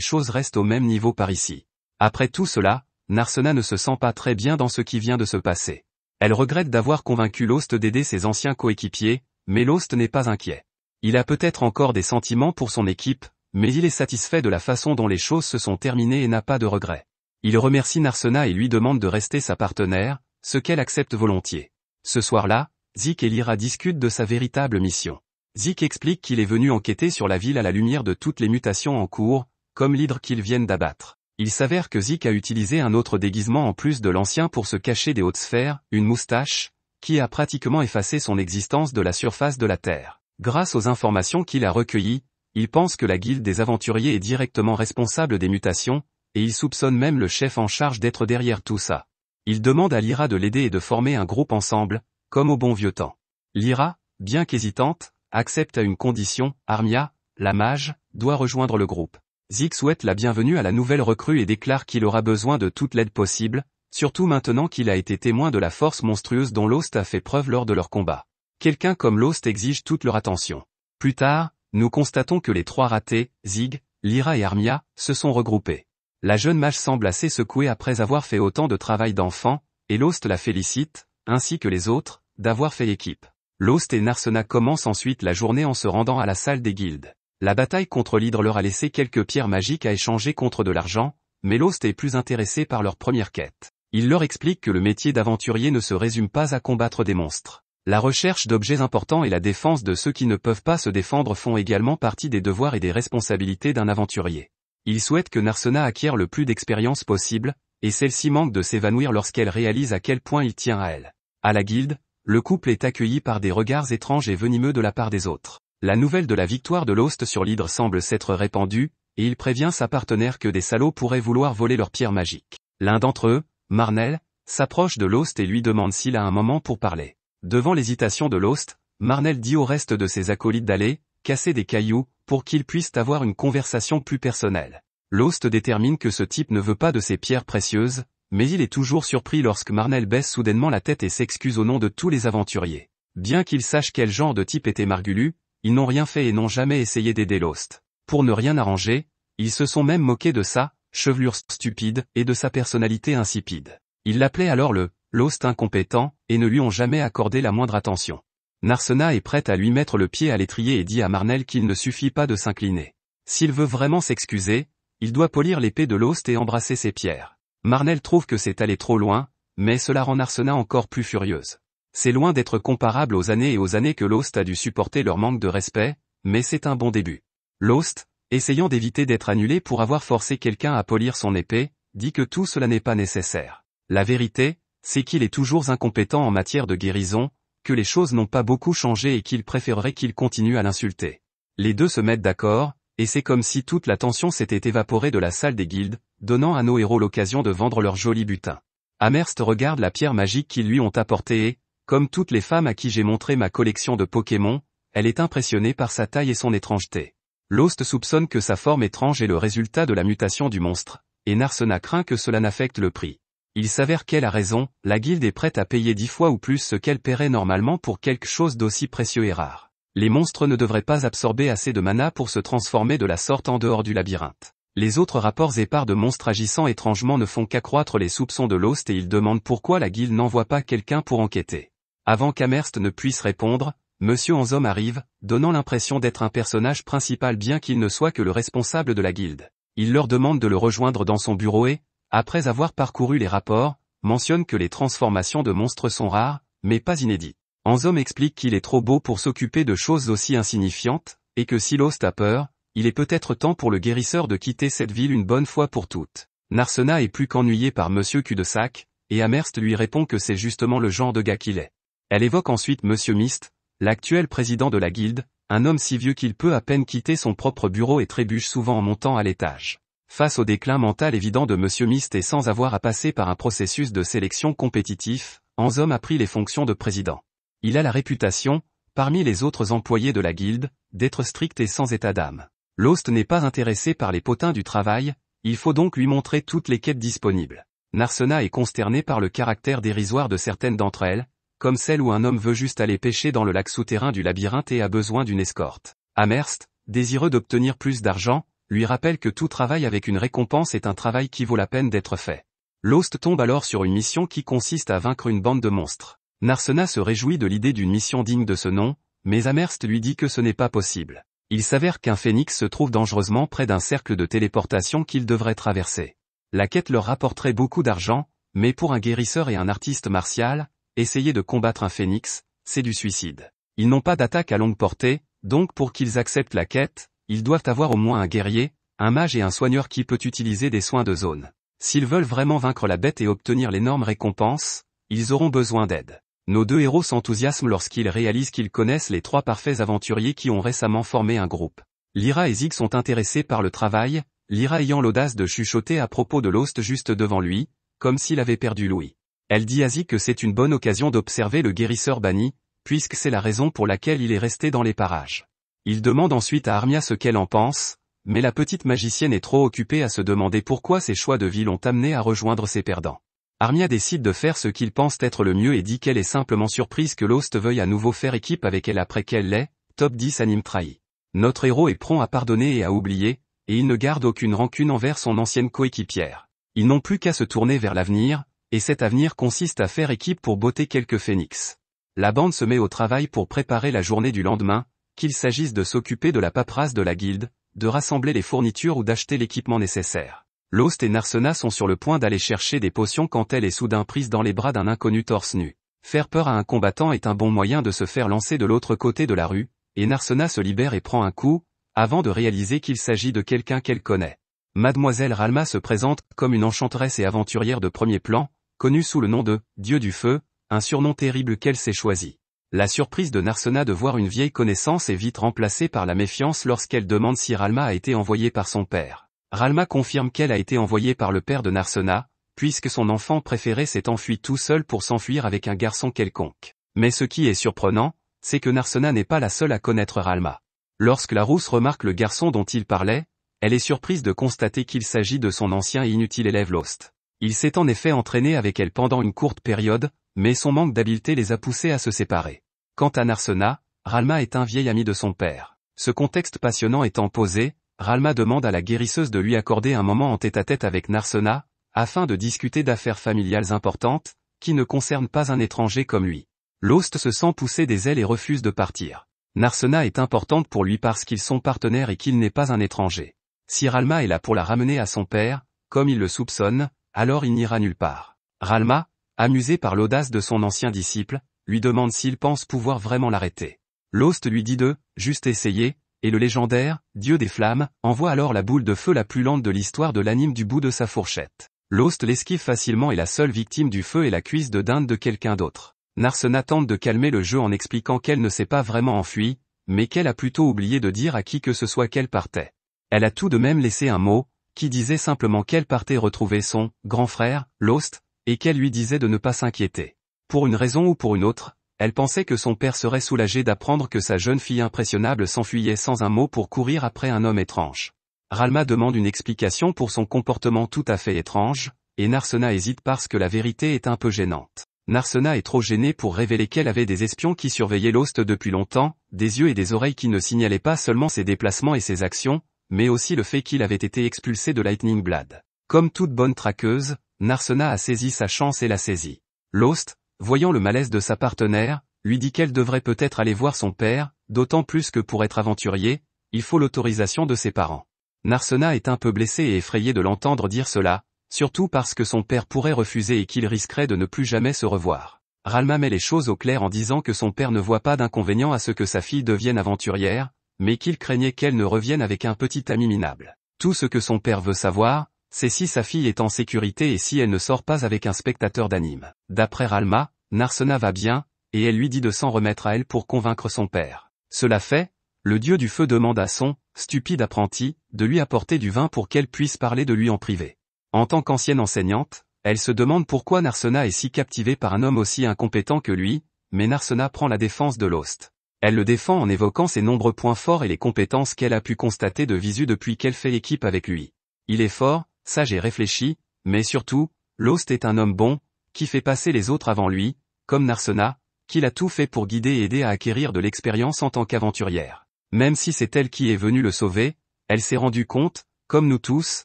choses restent au même niveau par ici. Après tout cela, Narsena ne se sent pas très bien dans ce qui vient de se passer. Elle regrette d'avoir convaincu Lost d'aider ses anciens coéquipiers, mais Lost n'est pas inquiet. Il a peut-être encore des sentiments pour son équipe, mais il est satisfait de la façon dont les choses se sont terminées et n'a pas de regrets. Il remercie Narsena et lui demande de rester sa partenaire, ce qu'elle accepte volontiers. Ce soir-là, Zik et Lyra discutent de sa véritable mission. Zik explique qu'il est venu enquêter sur la ville à la lumière de toutes les mutations en cours, comme l'hydre qu'ils viennent d'abattre. Il s'avère que Zik a utilisé un autre déguisement en plus de l'ancien pour se cacher des hautes sphères, une moustache, qui a pratiquement effacé son existence de la surface de la Terre. Grâce aux informations qu'il a recueillies, il pense que la guilde des aventuriers est directement responsable des mutations, et il soupçonne même le chef en charge d'être derrière tout ça. Il demande à Lyra de l'aider et de former un groupe ensemble, comme au bon vieux temps. Lyra, bien qu'hésitante, accepte à une condition, Armia, la mage, doit rejoindre le groupe. Zig souhaite la bienvenue à la nouvelle recrue et déclare qu'il aura besoin de toute l'aide possible, surtout maintenant qu'il a été témoin de la force monstrueuse dont Lost a fait preuve lors de leur combat. Quelqu'un comme Lost exige toute leur attention. Plus tard, nous constatons que les trois ratés, Zig, Lyra et Armia, se sont regroupés. La jeune mage semble assez secouée après avoir fait autant de travail d'enfant, et Lost la félicite, ainsi que les autres, d'avoir fait équipe. Lost et Narsena commencent ensuite la journée en se rendant à la salle des guildes. La bataille contre l'hydre leur a laissé quelques pierres magiques à échanger contre de l'argent, mais Lost est plus intéressé par leur première quête. Il leur explique que le métier d'aventurier ne se résume pas à combattre des monstres. La recherche d'objets importants et la défense de ceux qui ne peuvent pas se défendre font également partie des devoirs et des responsabilités d'un aventurier. Il souhaite que Narsena acquiert le plus d'expérience possible, et celle-ci manque de s'évanouir lorsqu'elle réalise à quel point il tient à elle. À la guilde, le couple est accueilli par des regards étranges et venimeux de la part des autres. La nouvelle de la victoire de Lost sur l'hydre semble s'être répandue, et il prévient sa partenaire que des salauds pourraient vouloir voler leur pierre magique. L'un d'entre eux, Marnell, s'approche de Lost et lui demande s'il a un moment pour parler. Devant l'hésitation de Lost, Marnell dit au reste de ses acolytes d'aller casser des cailloux, pour qu'ils puissent avoir une conversation plus personnelle. Lost détermine que ce type ne veut pas de ces pierres précieuses, mais il est toujours surpris lorsque Marnell baisse soudainement la tête et s'excuse au nom de tous les aventuriers. Bien qu'ils sachent quel genre de type était Margulu, ils n'ont rien fait et n'ont jamais essayé d'aider Lost. Pour ne rien arranger, ils se sont même moqués de sa chevelure stupide et de sa personnalité insipide. Ils l'appelaient alors le Lost incompétent, et ne lui ont jamais accordé la moindre attention. Narsena est prête à lui mettre le pied à l'étrier et dit à Marnell qu'il ne suffit pas de s'incliner. S'il veut vraiment s'excuser, il doit polir l'épée de Lost et embrasser ses pierres. Marnell trouve que c'est allé trop loin, mais cela rend Narsena encore plus furieuse. C'est loin d'être comparable aux années et aux années que Lost a dû supporter leur manque de respect, mais c'est un bon début. Lost, essayant d'éviter d'être annulé pour avoir forcé quelqu'un à polir son épée, dit que tout cela n'est pas nécessaire. La vérité, c'est qu'il est toujours incompétent en matière de guérison, que les choses n'ont pas beaucoup changé et qu'il préférerait qu'il continue à l'insulter. Les deux se mettent d'accord, et c'est comme si toute la tension s'était évaporée de la salle des guildes, donnant à nos héros l'occasion de vendre leur joli butin. Amherst regarde la pierre magique qu'ils lui ont apportée et, comme toutes les femmes à qui j'ai montré ma collection de Pokémon, elle est impressionnée par sa taille et son étrangeté. Lost soupçonne que sa forme étrange est le résultat de la mutation du monstre, et Narsena craint que cela n'affecte le prix. Il s'avère qu'elle a raison, la guilde est prête à payer 10 fois ou plus ce qu'elle paierait normalement pour quelque chose d'aussi précieux et rare. Les monstres ne devraient pas absorber assez de mana pour se transformer de la sorte en dehors du labyrinthe. Les autres rapports épars de monstres agissant étrangement ne font qu'accroître les soupçons de Lost et il demande pourquoi la guilde n'envoie pas quelqu'un pour enquêter. Avant qu'Amherst ne puisse répondre, Monsieur Anzom arrive, donnant l'impression d'être un personnage principal bien qu'il ne soit que le responsable de la guilde. Il leur demande de le rejoindre dans son bureau et, après avoir parcouru les rapports, mentionne que les transformations de monstres sont rares, mais pas inédites. Anzom explique qu'il est trop beau pour s'occuper de choses aussi insignifiantes, et que si Lost a peur, il est peut-être temps pour le guérisseur de quitter cette ville une bonne fois pour toutes. Narsena est plus qu'ennuyée par Monsieur Cul-de-Sac, et Amherst lui répond que c'est justement le genre de gars qu'il est. Elle évoque ensuite Monsieur Mist, l'actuel président de la guilde, un homme si vieux qu'il peut à peine quitter son propre bureau et trébuche souvent en montant à l'étage. Face au déclin mental évident de Monsieur Mist et sans avoir à passer par un processus de sélection compétitif, Anzom a pris les fonctions de président. Il a la réputation, parmi les autres employés de la guilde, d'être strict et sans état d'âme. Lost n'est pas intéressé par les potins du travail, il faut donc lui montrer toutes les quêtes disponibles. Narsena est consterné par le caractère dérisoire de certaines d'entre elles, comme celle où un homme veut juste aller pêcher dans le lac souterrain du labyrinthe et a besoin d'une escorte. Amherst, désireux d'obtenir plus d'argent, lui rappelle que tout travail avec une récompense est un travail qui vaut la peine d'être fait. Lost tombe alors sur une mission qui consiste à vaincre une bande de monstres. Narsena se réjouit de l'idée d'une mission digne de ce nom, mais Amherst lui dit que ce n'est pas possible. Il s'avère qu'un phénix se trouve dangereusement près d'un cercle de téléportation qu'il devrait traverser. La quête leur rapporterait beaucoup d'argent, mais pour un guérisseur et un artiste martial, essayer de combattre un phénix, c'est du suicide. Ils n'ont pas d'attaque à longue portée, donc pour qu'ils acceptent la quête, ils doivent avoir au moins un guerrier, un mage et un soigneur qui peut utiliser des soins de zone. S'ils veulent vraiment vaincre la bête et obtenir l'énorme récompense, ils auront besoin d'aide. Nos deux héros s'enthousiasment lorsqu'ils réalisent qu'ils connaissent les trois parfaits aventuriers qui ont récemment formé un groupe. Lyra et Zig sont intéressés par le travail, Lyra ayant l'audace de chuchoter à propos de Lost juste devant lui, comme s'il avait perdu l'ouïe. Elle dit à Zig que c'est une bonne occasion d'observer le guérisseur banni, puisque c'est la raison pour laquelle il est resté dans les parages. Il demande ensuite à Armia ce qu'elle en pense, Mais la petite magicienne est trop occupée à se demander pourquoi ses choix de vie l'ont amenée à rejoindre ses perdants. Armia décide de faire ce qu'il pense être le mieux et dit qu'elle est simplement surprise que Lost veuille à nouveau faire équipe avec elle après qu'elle l'ait, top 10 anime trahi. Notre héros est prompt à pardonner et à oublier, et il ne garde aucune rancune envers son ancienne coéquipière. Ils n'ont plus qu'à se tourner vers l'avenir, et cet avenir consiste à faire équipe pour botter quelques phénix. La bande se met au travail pour préparer la journée du lendemain, qu'il s'agisse de s'occuper de la paperasse de la guilde, de rassembler les fournitures ou d'acheter l'équipement nécessaire. Lost et Narsena sont sur le point d'aller chercher des potions quand elle est soudain prise dans les bras d'un inconnu torse nu. Faire peur à un combattant est un bon moyen de se faire lancer de l'autre côté de la rue, et Narsena se libère et prend un coup, avant de réaliser qu'il s'agit de quelqu'un qu'elle connaît. Mademoiselle Ralma se présente comme une enchanteresse et aventurière de premier plan, connue sous le nom de « Dieu du feu », un surnom terrible qu'elle s'est choisi. La surprise de Narsena de voir une vieille connaissance est vite remplacée par la méfiance lorsqu'elle demande si Ralma a été envoyée par son père. Ralma confirme qu'elle a été envoyée par le père de Narsena, puisque son enfant préféré s'est enfui tout seul pour s'enfuir avec un garçon quelconque. Mais ce qui est surprenant, c'est que Narsena n'est pas la seule à connaître Ralma. Lorsque la rousse remarque le garçon dont il parlait, elle est surprise de constater qu'il s'agit de son ancien et inutile élève Lost. Il s'est en effet entraîné avec elle pendant une courte période, mais son manque d'habileté les a poussés à se séparer. Quant à Narsena, Ralma est un vieil ami de son père. Ce contexte passionnant étant posé, Ralma demande à la guérisseuse de lui accorder un moment en tête-à-tête avec Narsena, afin de discuter d'affaires familiales importantes, qui ne concernent pas un étranger comme lui. Lost se sent pousser des ailes et refuse de partir. Narsena est importante pour lui parce qu'ils sont partenaires et qu'il n'est pas un étranger. Si Ralma est là pour la ramener à son père, comme il le soupçonne, alors il n'ira nulle part. Ralma, amusé par l'audace de son ancien disciple, lui demande s'il pense pouvoir vraiment l'arrêter. Lost lui dit de « juste essayer », et le légendaire « Dieu des flammes » envoie alors la boule de feu la plus lente de l'histoire de l'anime du bout de sa fourchette. Lost l'esquive facilement et la seule victime du feu est la cuisse de dinde de quelqu'un d'autre. Narsena tente de calmer le jeu en expliquant qu'elle ne s'est pas vraiment enfuie, mais qu'elle a plutôt oublié de dire à qui que ce soit qu'elle partait. Elle a tout de même laissé un mot, qui disait simplement qu'elle partait retrouver son « grand frère », Lost, et qu'elle lui disait de ne pas s'inquiéter. Pour une raison ou pour une autre, elle pensait que son père serait soulagé d'apprendre que sa jeune fille impressionnable s'enfuyait sans un mot pour courir après un homme étrange. Ralma demande une explication pour son comportement tout à fait étrange, et Narsena hésite parce que la vérité est un peu gênante. Narsena est trop gênée pour révéler qu'elle avait des espions qui surveillaient Lost depuis longtemps, des yeux et des oreilles qui ne signalaient pas seulement ses déplacements et ses actions, mais aussi le fait qu'il avait été expulsé de Lightning Blade. Comme toute bonne traqueuse, Narsena a saisi sa chance et l'a saisie. Lost, voyant le malaise de sa partenaire, lui dit qu'elle devrait peut-être aller voir son père, d'autant plus que pour être aventurier, il faut l'autorisation de ses parents. Narsena est un peu blessé et effrayé de l'entendre dire cela, surtout parce que son père pourrait refuser et qu'il risquerait de ne plus jamais se revoir. Ralma met les choses au clair en disant que son père ne voit pas d'inconvénient à ce que sa fille devienne aventurière, mais qu'il craignait qu'elle ne revienne avec un petit ami minable. Tout ce que son père veut savoir, c'est si sa fille est en sécurité et si elle ne sort pas avec un spectateur d'anime. D'après Ralma, Narsena va bien, et elle lui dit de s'en remettre à elle pour convaincre son père. Cela fait, le dieu du feu demande à son stupide apprenti de lui apporter du vin pour qu'elle puisse parler de lui en privé. En tant qu'ancienne enseignante, elle se demande pourquoi Narsena est si captivée par un homme aussi incompétent que lui, mais Narsena prend la défense de Lost. Elle le défend en évoquant ses nombreux points forts et les compétences qu'elle a pu constater de visu depuis qu'elle fait équipe avec lui. Il est fort, sage et réfléchi, mais surtout, Lost est un homme bon, qui fait passer les autres avant lui, comme Narsena, qu'il a tout fait pour guider et aider à acquérir de l'expérience en tant qu'aventurière. Même si c'est elle qui est venue le sauver, elle s'est rendue compte, comme nous tous,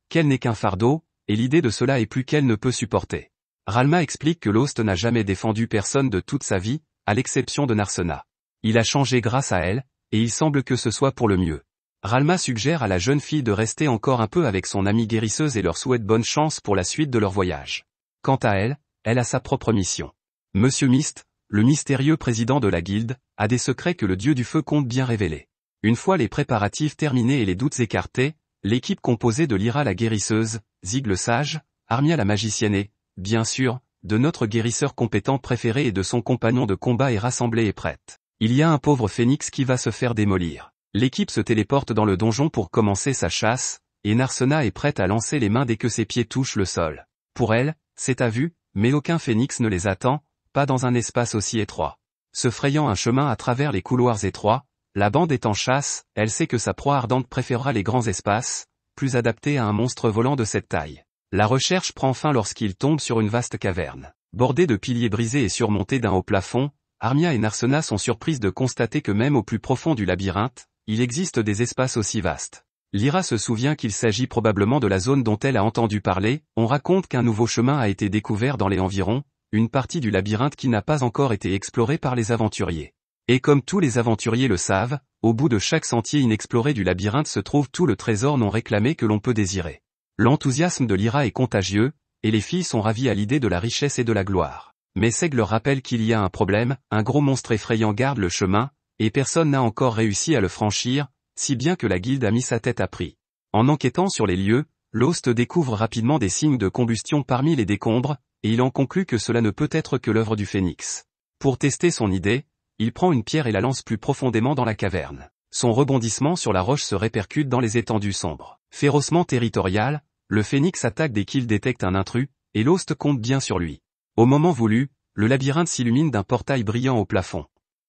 qu'elle n'est qu'un fardeau, et l'idée de cela est plus qu'elle ne peut supporter. Ralma explique que Lost n'a jamais défendu personne de toute sa vie, à l'exception de Narsena. Il a changé grâce à elle, et il semble que ce soit pour le mieux. Ralma suggère à la jeune fille de rester encore un peu avec son amie guérisseuse et leur souhaite bonne chance pour la suite de leur voyage. Quant à elle, elle a sa propre mission. Monsieur Mist, le mystérieux président de la guilde, a des secrets que le dieu du feu compte bien révéler. Une fois les préparatifs terminés et les doutes écartés, l'équipe composée de Lyra la guérisseuse, Zig le sage, Armia la magicienne et, bien sûr, de notre guérisseur compétent préféré et de son compagnon de combat est rassemblée et prête. Il y a un pauvre phénix qui va se faire démolir. L'équipe se téléporte dans le donjon pour commencer sa chasse, et Narsena est prête à lancer les mains dès que ses pieds touchent le sol. Pour elle, c'est à vue, mais aucun phénix ne les attend, pas dans un espace aussi étroit. Se frayant un chemin à travers les couloirs étroits, La bande est en chasse, elle sait que sa proie ardente préférera les grands espaces, plus adaptés à un monstre volant de cette taille. La recherche prend fin lorsqu'il tombe sur une vaste caverne. Bordée de piliers brisés et surmontée d'un haut plafond, Armia et Narsena sont surprises de constater que même au plus profond du labyrinthe, il existe des espaces aussi vastes. Lyra se souvient qu'il s'agit probablement de la zone dont elle a entendu parler, on raconte qu'un nouveau chemin a été découvert dans les environs, une partie du labyrinthe qui n'a pas encore été explorée par les aventuriers. Et comme tous les aventuriers le savent, au bout de chaque sentier inexploré du labyrinthe se trouve tout le trésor non réclamé que l'on peut désirer. L'enthousiasme de Lyra est contagieux, et les filles sont ravies à l'idée de la richesse et de la gloire. Mais Seg leur rappelle qu'il y a un problème, un gros monstre effrayant garde le chemin, et personne n'a encore réussi à le franchir, si bien que la guilde a mis sa tête à prix. En enquêtant sur les lieux, Lost découvre rapidement des signes de combustion parmi les décombres, et il en conclut que cela ne peut être que l'œuvre du phénix. Pour tester son idée, il prend une pierre et la lance plus profondément dans la caverne. Son rebondissement sur la roche se répercute dans les étendues sombres. Férocement territorial, le phénix attaque dès qu'il détecte un intrus, et Lost compte bien sur lui. Au moment voulu, le labyrinthe s'illumine d'un portail brillant au plafond.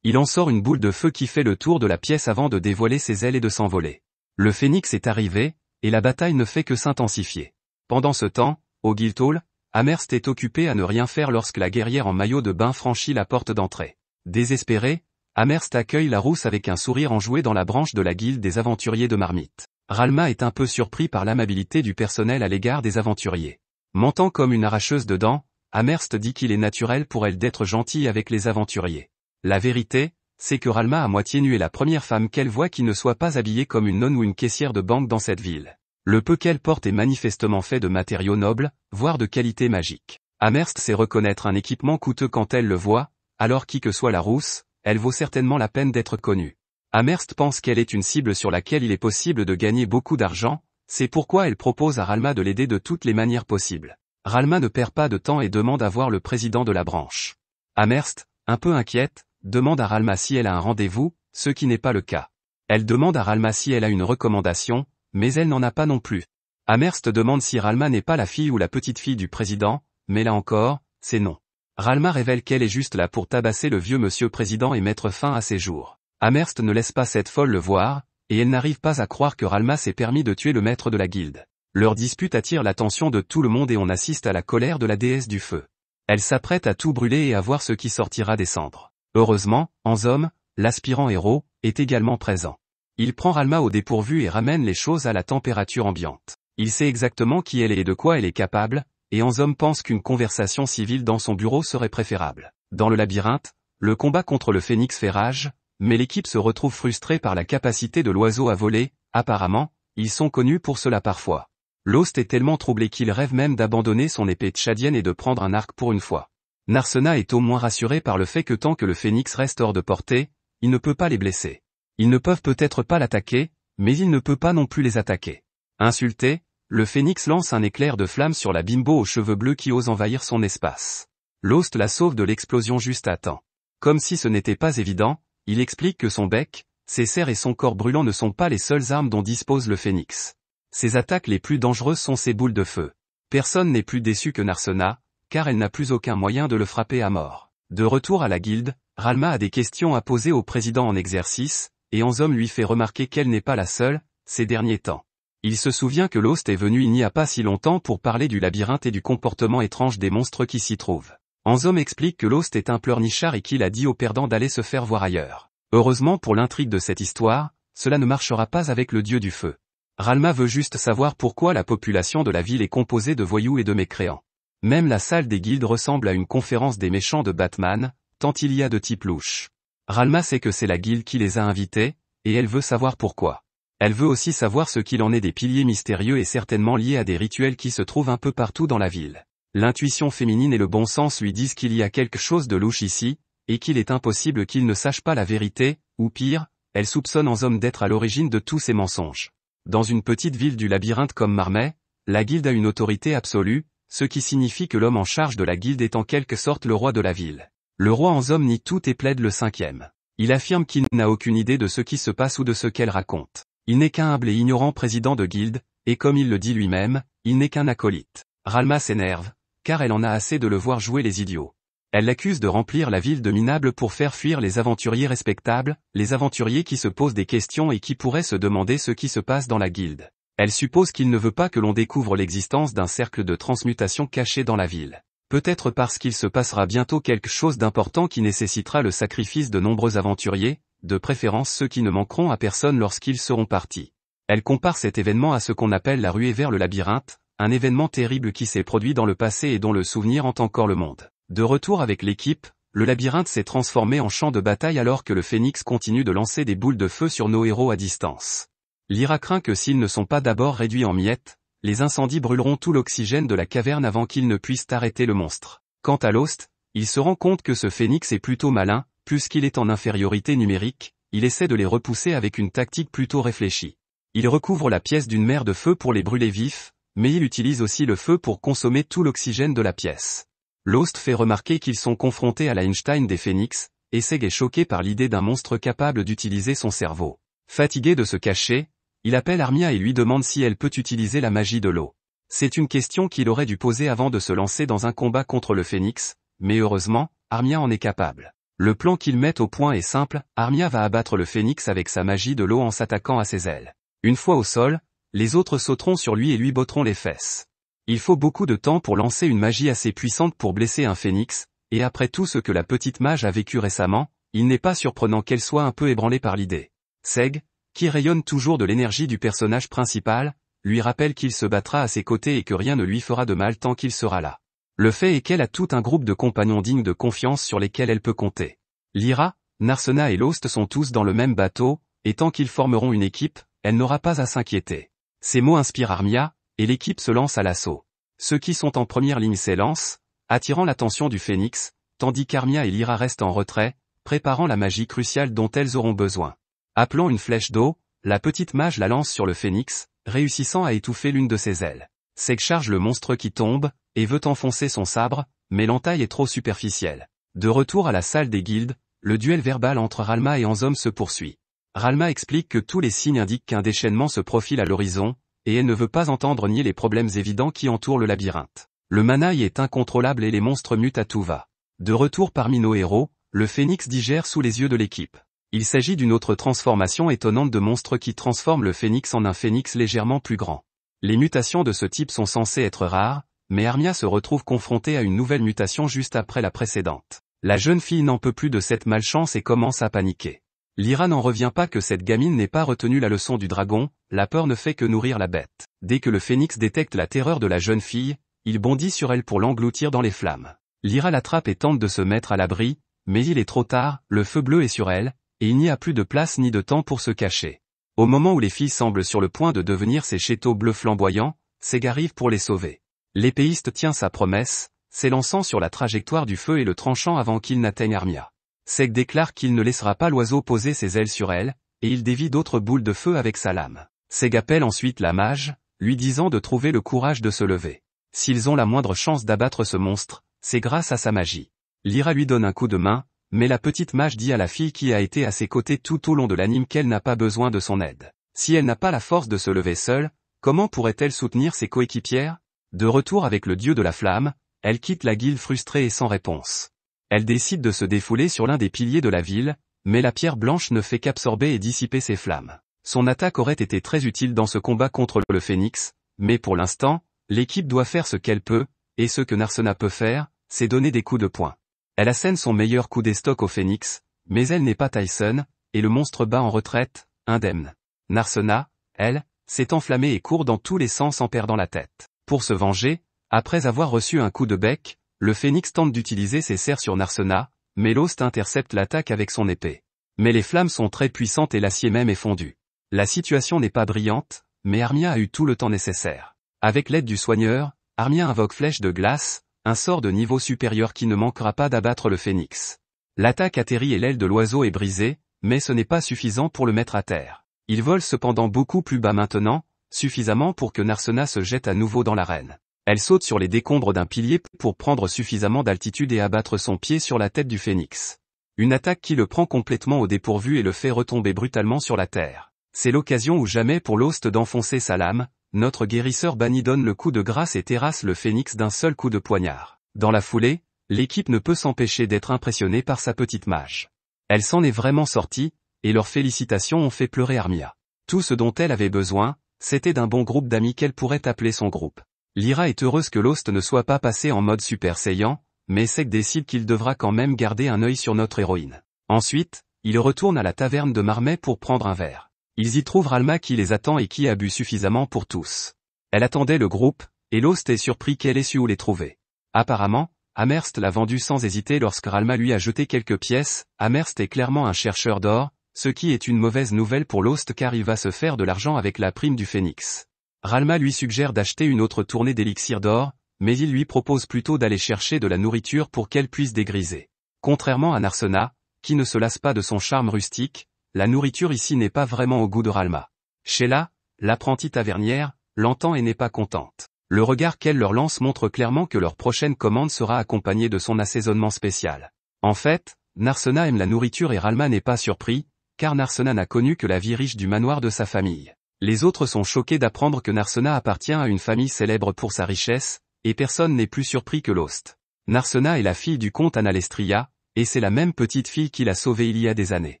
Il en sort une boule de feu qui fait le tour de la pièce avant de dévoiler ses ailes et de s'envoler. Le phénix est arrivé, et la bataille ne fait que s'intensifier. Pendant ce temps, au Guildhall, Amherst est occupé à ne rien faire lorsque la guerrière en maillot de bain franchit la porte d'entrée. Désespéré, Amherst accueille la rousse avec un sourire enjoué dans la branche de la guilde des aventuriers de Marmite. Ralma est un peu surpris par l'amabilité du personnel à l'égard des aventuriers. Mentant comme une arracheuse de dents, Amherst dit qu'il est naturel pour elle d'être gentille avec les aventuriers. La vérité, c'est que Ralma à moitié nue est la première femme qu'elle voit qui ne soit pas habillée comme une nonne ou une caissière de banque dans cette ville. Le peu qu'elle porte est manifestement fait de matériaux nobles, voire de qualité magique. Amherst sait reconnaître un équipement coûteux quand elle le voit, alors qui que soit la rousse, elle vaut certainement la peine d'être connue. Amherst pense qu'elle est une cible sur laquelle il est possible de gagner beaucoup d'argent, c'est pourquoi elle propose à Ralma de l'aider de toutes les manières possibles. Ralma ne perd pas de temps et demande à voir le président de la branche. Amherst, un peu inquiète, demande à Ralma si elle a un rendez-vous, ce qui n'est pas le cas. Elle demande à Ralma si elle a une recommandation, mais elle n'en a pas non plus. Amherst demande si Ralma n'est pas la fille ou la petite-fille du président, mais là encore, c'est non. Ralma révèle qu'elle est juste là pour tabasser le vieux monsieur président et mettre fin à ses jours. Amherst ne laisse pas cette folle le voir, et elle n'arrive pas à croire que Ralma s'est permis de tuer le maître de la guilde. Leur dispute attire l'attention de tout le monde et on assiste à la colère de la déesse du feu. Elle s'apprête à tout brûler et à voir ce qui sortira des cendres. Heureusement, Anzom, l'aspirant héros, est également présent. Il prend Ralma au dépourvu et ramène les choses à la température ambiante. Il sait exactement qui elle est et de quoi elle est capable, et Anzom pense qu'une conversation civile dans son bureau serait préférable. Dans le labyrinthe, le combat contre le phénix fait rage, mais l'équipe se retrouve frustrée par la capacité de l'oiseau à voler, apparemment, ils sont connus pour cela parfois. Lost est tellement troublé qu'il rêve même d'abandonner son épée tchadienne et de prendre un arc pour une fois. Narsena est au moins rassuré par le fait que tant que le phénix reste hors de portée, il ne peut pas les blesser. Ils ne peuvent peut-être pas l'attaquer, mais il ne peut pas non plus les attaquer. Insulté, le phénix lance un éclair de flamme sur la bimbo aux cheveux bleus qui ose envahir son espace. Lost la sauve de l'explosion juste à temps. Comme si ce n'était pas évident, il explique que son bec, ses serres et son corps brûlant ne sont pas les seules armes dont dispose le phénix. Ses attaques les plus dangereuses sont ses boules de feu. Personne n'est plus déçu que Narsena, car elle n'a plus aucun moyen de le frapper à mort. De retour à la guilde, Ralma a des questions à poser au président en exercice, et Anzom lui fait remarquer qu'elle n'est pas la seule, ces derniers temps. Il se souvient que Lost est venu il n'y a pas si longtemps pour parler du labyrinthe et du comportement étrange des monstres qui s'y trouvent. Anzom explique que Lost est un pleurnichard et qu'il a dit aux perdants d'aller se faire voir ailleurs. Heureusement pour l'intrigue de cette histoire, cela ne marchera pas avec le dieu du feu. Ralma veut juste savoir pourquoi la population de la ville est composée de voyous et de mécréants. Même la salle des guildes ressemble à une conférence des méchants de Batman, tant il y a de types louches. Ralma sait que c'est la guilde qui les a invités, et elle veut savoir pourquoi. Elle veut aussi savoir ce qu'il en est des piliers mystérieux et certainement liés à des rituels qui se trouvent un peu partout dans la ville. L'intuition féminine et le bon sens lui disent qu'il y a quelque chose de louche ici, et qu'il est impossible qu'il ne sache pas la vérité, ou pire, elle soupçonne Anzom d'être à l'origine de tous ces mensonges. Dans une petite ville du labyrinthe comme Marmet, la guilde a une autorité absolue, ce qui signifie que l'homme en charge de la guilde est en quelque sorte le roi de la ville. Le roi Anzom nie tout et plaide le cinquième. Il affirme qu'il n'a aucune idée de ce qui se passe ou de ce qu'elle raconte. Il n'est qu'un humble et ignorant président de guilde, et comme il le dit lui-même, il n'est qu'un acolyte. Ralma s'énerve, car elle en a assez de le voir jouer les idiots. Elle l'accuse de remplir la ville de minables pour faire fuir les aventuriers respectables, les aventuriers qui se posent des questions et qui pourraient se demander ce qui se passe dans la guilde. Elle suppose qu'il ne veut pas que l'on découvre l'existence d'un cercle de transmutation caché dans la ville. Peut-être parce qu'il se passera bientôt quelque chose d'important qui nécessitera le sacrifice de nombreux aventuriers, de préférence ceux qui ne manqueront à personne lorsqu'ils seront partis. Elle compare cet événement à ce qu'on appelle la ruée vers le labyrinthe, un événement terrible qui s'est produit dans le passé et dont le souvenir hante encore le monde. De retour avec l'équipe, le labyrinthe s'est transformé en champ de bataille alors que le phénix continue de lancer des boules de feu sur nos héros à distance. Lyra craint que s'ils ne sont pas d'abord réduits en miettes, les incendies brûleront tout l'oxygène de la caverne avant qu'ils ne puissent arrêter le monstre. Quant à Lost, il se rend compte que ce phénix est plutôt malin, puisqu'il est en infériorité numérique, il essaie de les repousser avec une tactique plutôt réfléchie. Il recouvre la pièce d'une mer de feu pour les brûler vifs, mais il utilise aussi le feu pour consommer tout l'oxygène de la pièce. Lost fait remarquer qu'ils sont confrontés à l'Einstein des phénix, et Seg est choqué par l'idée d'un monstre capable d'utiliser son cerveau. Fatigué de se cacher, il appelle Armia et lui demande si elle peut utiliser la magie de l'eau. C'est une question qu'il aurait dû poser avant de se lancer dans un combat contre le phénix, mais heureusement, Armia en est capable. Le plan qu'ils mettent au point est simple, Armia va abattre le phénix avec sa magie de l'eau en s'attaquant à ses ailes. Une fois au sol, les autres sauteront sur lui et lui botteront les fesses. Il faut beaucoup de temps pour lancer une magie assez puissante pour blesser un phénix, et après tout ce que la petite mage a vécu récemment, il n'est pas surprenant qu'elle soit un peu ébranlée par l'idée. Seg, qui rayonne toujours de l'énergie du personnage principal, lui rappelle qu'il se battra à ses côtés et que rien ne lui fera de mal tant qu'il sera là. Le fait est qu'elle a tout un groupe de compagnons dignes de confiance sur lesquels elle peut compter. Lyra, Narsena et Lost sont tous dans le même bateau, et tant qu'ils formeront une équipe, elle n'aura pas à s'inquiéter. Ces mots inspirent Armia, et l'équipe se lance à l'assaut. Ceux qui sont en première ligne s'élancent, attirant l'attention du phénix, tandis qu'Armia et Lyra restent en retrait, préparant la magie cruciale dont elles auront besoin. Appelant une flèche d'eau, la petite mage la lance sur le phénix, réussissant à étouffer l'une de ses ailes. Seg charge le monstre qui tombe, et veut enfoncer son sabre, mais l'entaille est trop superficielle. De retour à la salle des guildes, le duel verbal entre Ralma et Anzom se poursuit. Ralma explique que tous les signes indiquent qu'un déchaînement se profile à l'horizon, et elle ne veut pas entendre nier les problèmes évidents qui entourent le labyrinthe. Le mana y est incontrôlable et les monstres mutent à tout va. De retour parmi nos héros, le phénix digère sous les yeux de l'équipe. Il s'agit d'une autre transformation étonnante de monstre qui transforme le phénix en un phénix légèrement plus grand. Les mutations de ce type sont censées être rares, mais Armia se retrouve confrontée à une nouvelle mutation juste après la précédente. La jeune fille n'en peut plus de cette malchance et commence à paniquer. Lyra n'en revient pas que cette gamine n'ait pas retenu la leçon du dragon, la peur ne fait que nourrir la bête. Dès que le phénix détecte la terreur de la jeune fille, il bondit sur elle pour l'engloutir dans les flammes. Lyra l'attrape et tente de se mettre à l'abri, mais il est trop tard, le feu bleu est sur elle, et il n'y a plus de place ni de temps pour se cacher. Au moment où les filles semblent sur le point de devenir ces chéteaux bleus flamboyants, Seg arrive pour les sauver. L'épéiste tient sa promesse, s'élançant sur la trajectoire du feu et le tranchant avant qu'il n'atteigne Armia. Seg déclare qu'il ne laissera pas l'oiseau poser ses ailes sur elle, et il dévie d'autres boules de feu avec sa lame. Seg appelle ensuite la mage, lui disant de trouver le courage de se lever. S'ils ont la moindre chance d'abattre ce monstre, c'est grâce à sa magie. Lyra lui donne un coup de main, mais la petite mage dit à la fille qui a été à ses côtés tout au long de l'anime qu'elle n'a pas besoin de son aide. Si elle n'a pas la force de se lever seule, comment pourrait-elle soutenir ses coéquipières? De retour avec le dieu de la flamme, elle quitte la guilde frustrée et sans réponse. Elle décide de se défouler sur l'un des piliers de la ville, mais la pierre blanche ne fait qu'absorber et dissiper ses flammes. Son attaque aurait été très utile dans ce combat contre le phénix, mais pour l'instant, l'équipe doit faire ce qu'elle peut, et ce que Narsena peut faire, c'est donner des coups de poing. Elle assène son meilleur coup d'estoc au phénix, mais elle n'est pas Tyson, et le monstre bat en retraite, indemne. Narsena, elle, s'est enflammée et court dans tous les sens en perdant la tête. Pour se venger, après avoir reçu un coup de bec, le phénix tente d'utiliser ses serres sur Narsena, mais Lost intercepte l'attaque avec son épée. Mais les flammes sont très puissantes et l'acier même est fondu. La situation n'est pas brillante, mais Armia a eu tout le temps nécessaire. Avec l'aide du soigneur, Armia invoque flèche de glace, un sort de niveau supérieur qui ne manquera pas d'abattre le phénix. L'attaque atterrit et l'aile de l'oiseau est brisée, mais ce n'est pas suffisant pour le mettre à terre. Il vole cependant beaucoup plus bas maintenant, suffisamment pour que Narsena se jette à nouveau dans l'arène. Elle saute sur les décombres d'un pilier pour prendre suffisamment d'altitude et abattre son pied sur la tête du phénix. Une attaque qui le prend complètement au dépourvu et le fait retomber brutalement sur la terre. C'est l'occasion ou jamais pour Lost d'enfoncer sa lame, notre guérisseur banni donne le coup de grâce et terrasse le phénix d'un seul coup de poignard. Dans la foulée, L'équipe ne peut s'empêcher d'être impressionnée par sa petite mage. Elle s'en est vraiment sortie, et leurs félicitations ont fait pleurer Armia. Tout ce dont elle avait besoin, c'était d'un bon groupe d'amis qu'elle pourrait appeler son groupe. Lyra est heureuse que Lost ne soit pas passé en mode Super Saiyan, mais Sek décide qu'il devra quand même garder un œil sur notre héroïne. Ensuite, ils retournent à la taverne de Marmet pour prendre un verre. Ils y trouvent Ralma qui les attend et qui a bu suffisamment pour tous. Elle attendait le groupe, et Lost est surpris qu'elle ait su où les trouver. Apparemment, Amherst l'a vendu sans hésiter lorsque Ralma lui a jeté quelques pièces. Amherst est clairement un chercheur d'or, ce qui est une mauvaise nouvelle pour Lost car il va se faire de l'argent avec la prime du Phénix. Ralma lui suggère d'acheter une autre tournée d'élixir d'or, mais il lui propose plutôt d'aller chercher de la nourriture pour qu'elle puisse dégriser. Contrairement à Narsena, qui ne se lasse pas de son charme rustique, la nourriture ici n'est pas vraiment au goût de Ralma. Sheila, l'apprentie tavernière, l'entend et n'est pas contente. Le regard qu'elle leur lance montre clairement que leur prochaine commande sera accompagnée de son assaisonnement spécial. En fait, Narsena aime la nourriture et Ralma n'est pas surpris, car Narsena n'a connu que la vie riche du manoir de sa famille. Les autres sont choqués d'apprendre que Narsena appartient à une famille célèbre pour sa richesse, et personne n'est plus surpris que Lost. Narsena est la fille du comte Analestria, et c'est la même petite fille qui l'a sauvée il y a des années.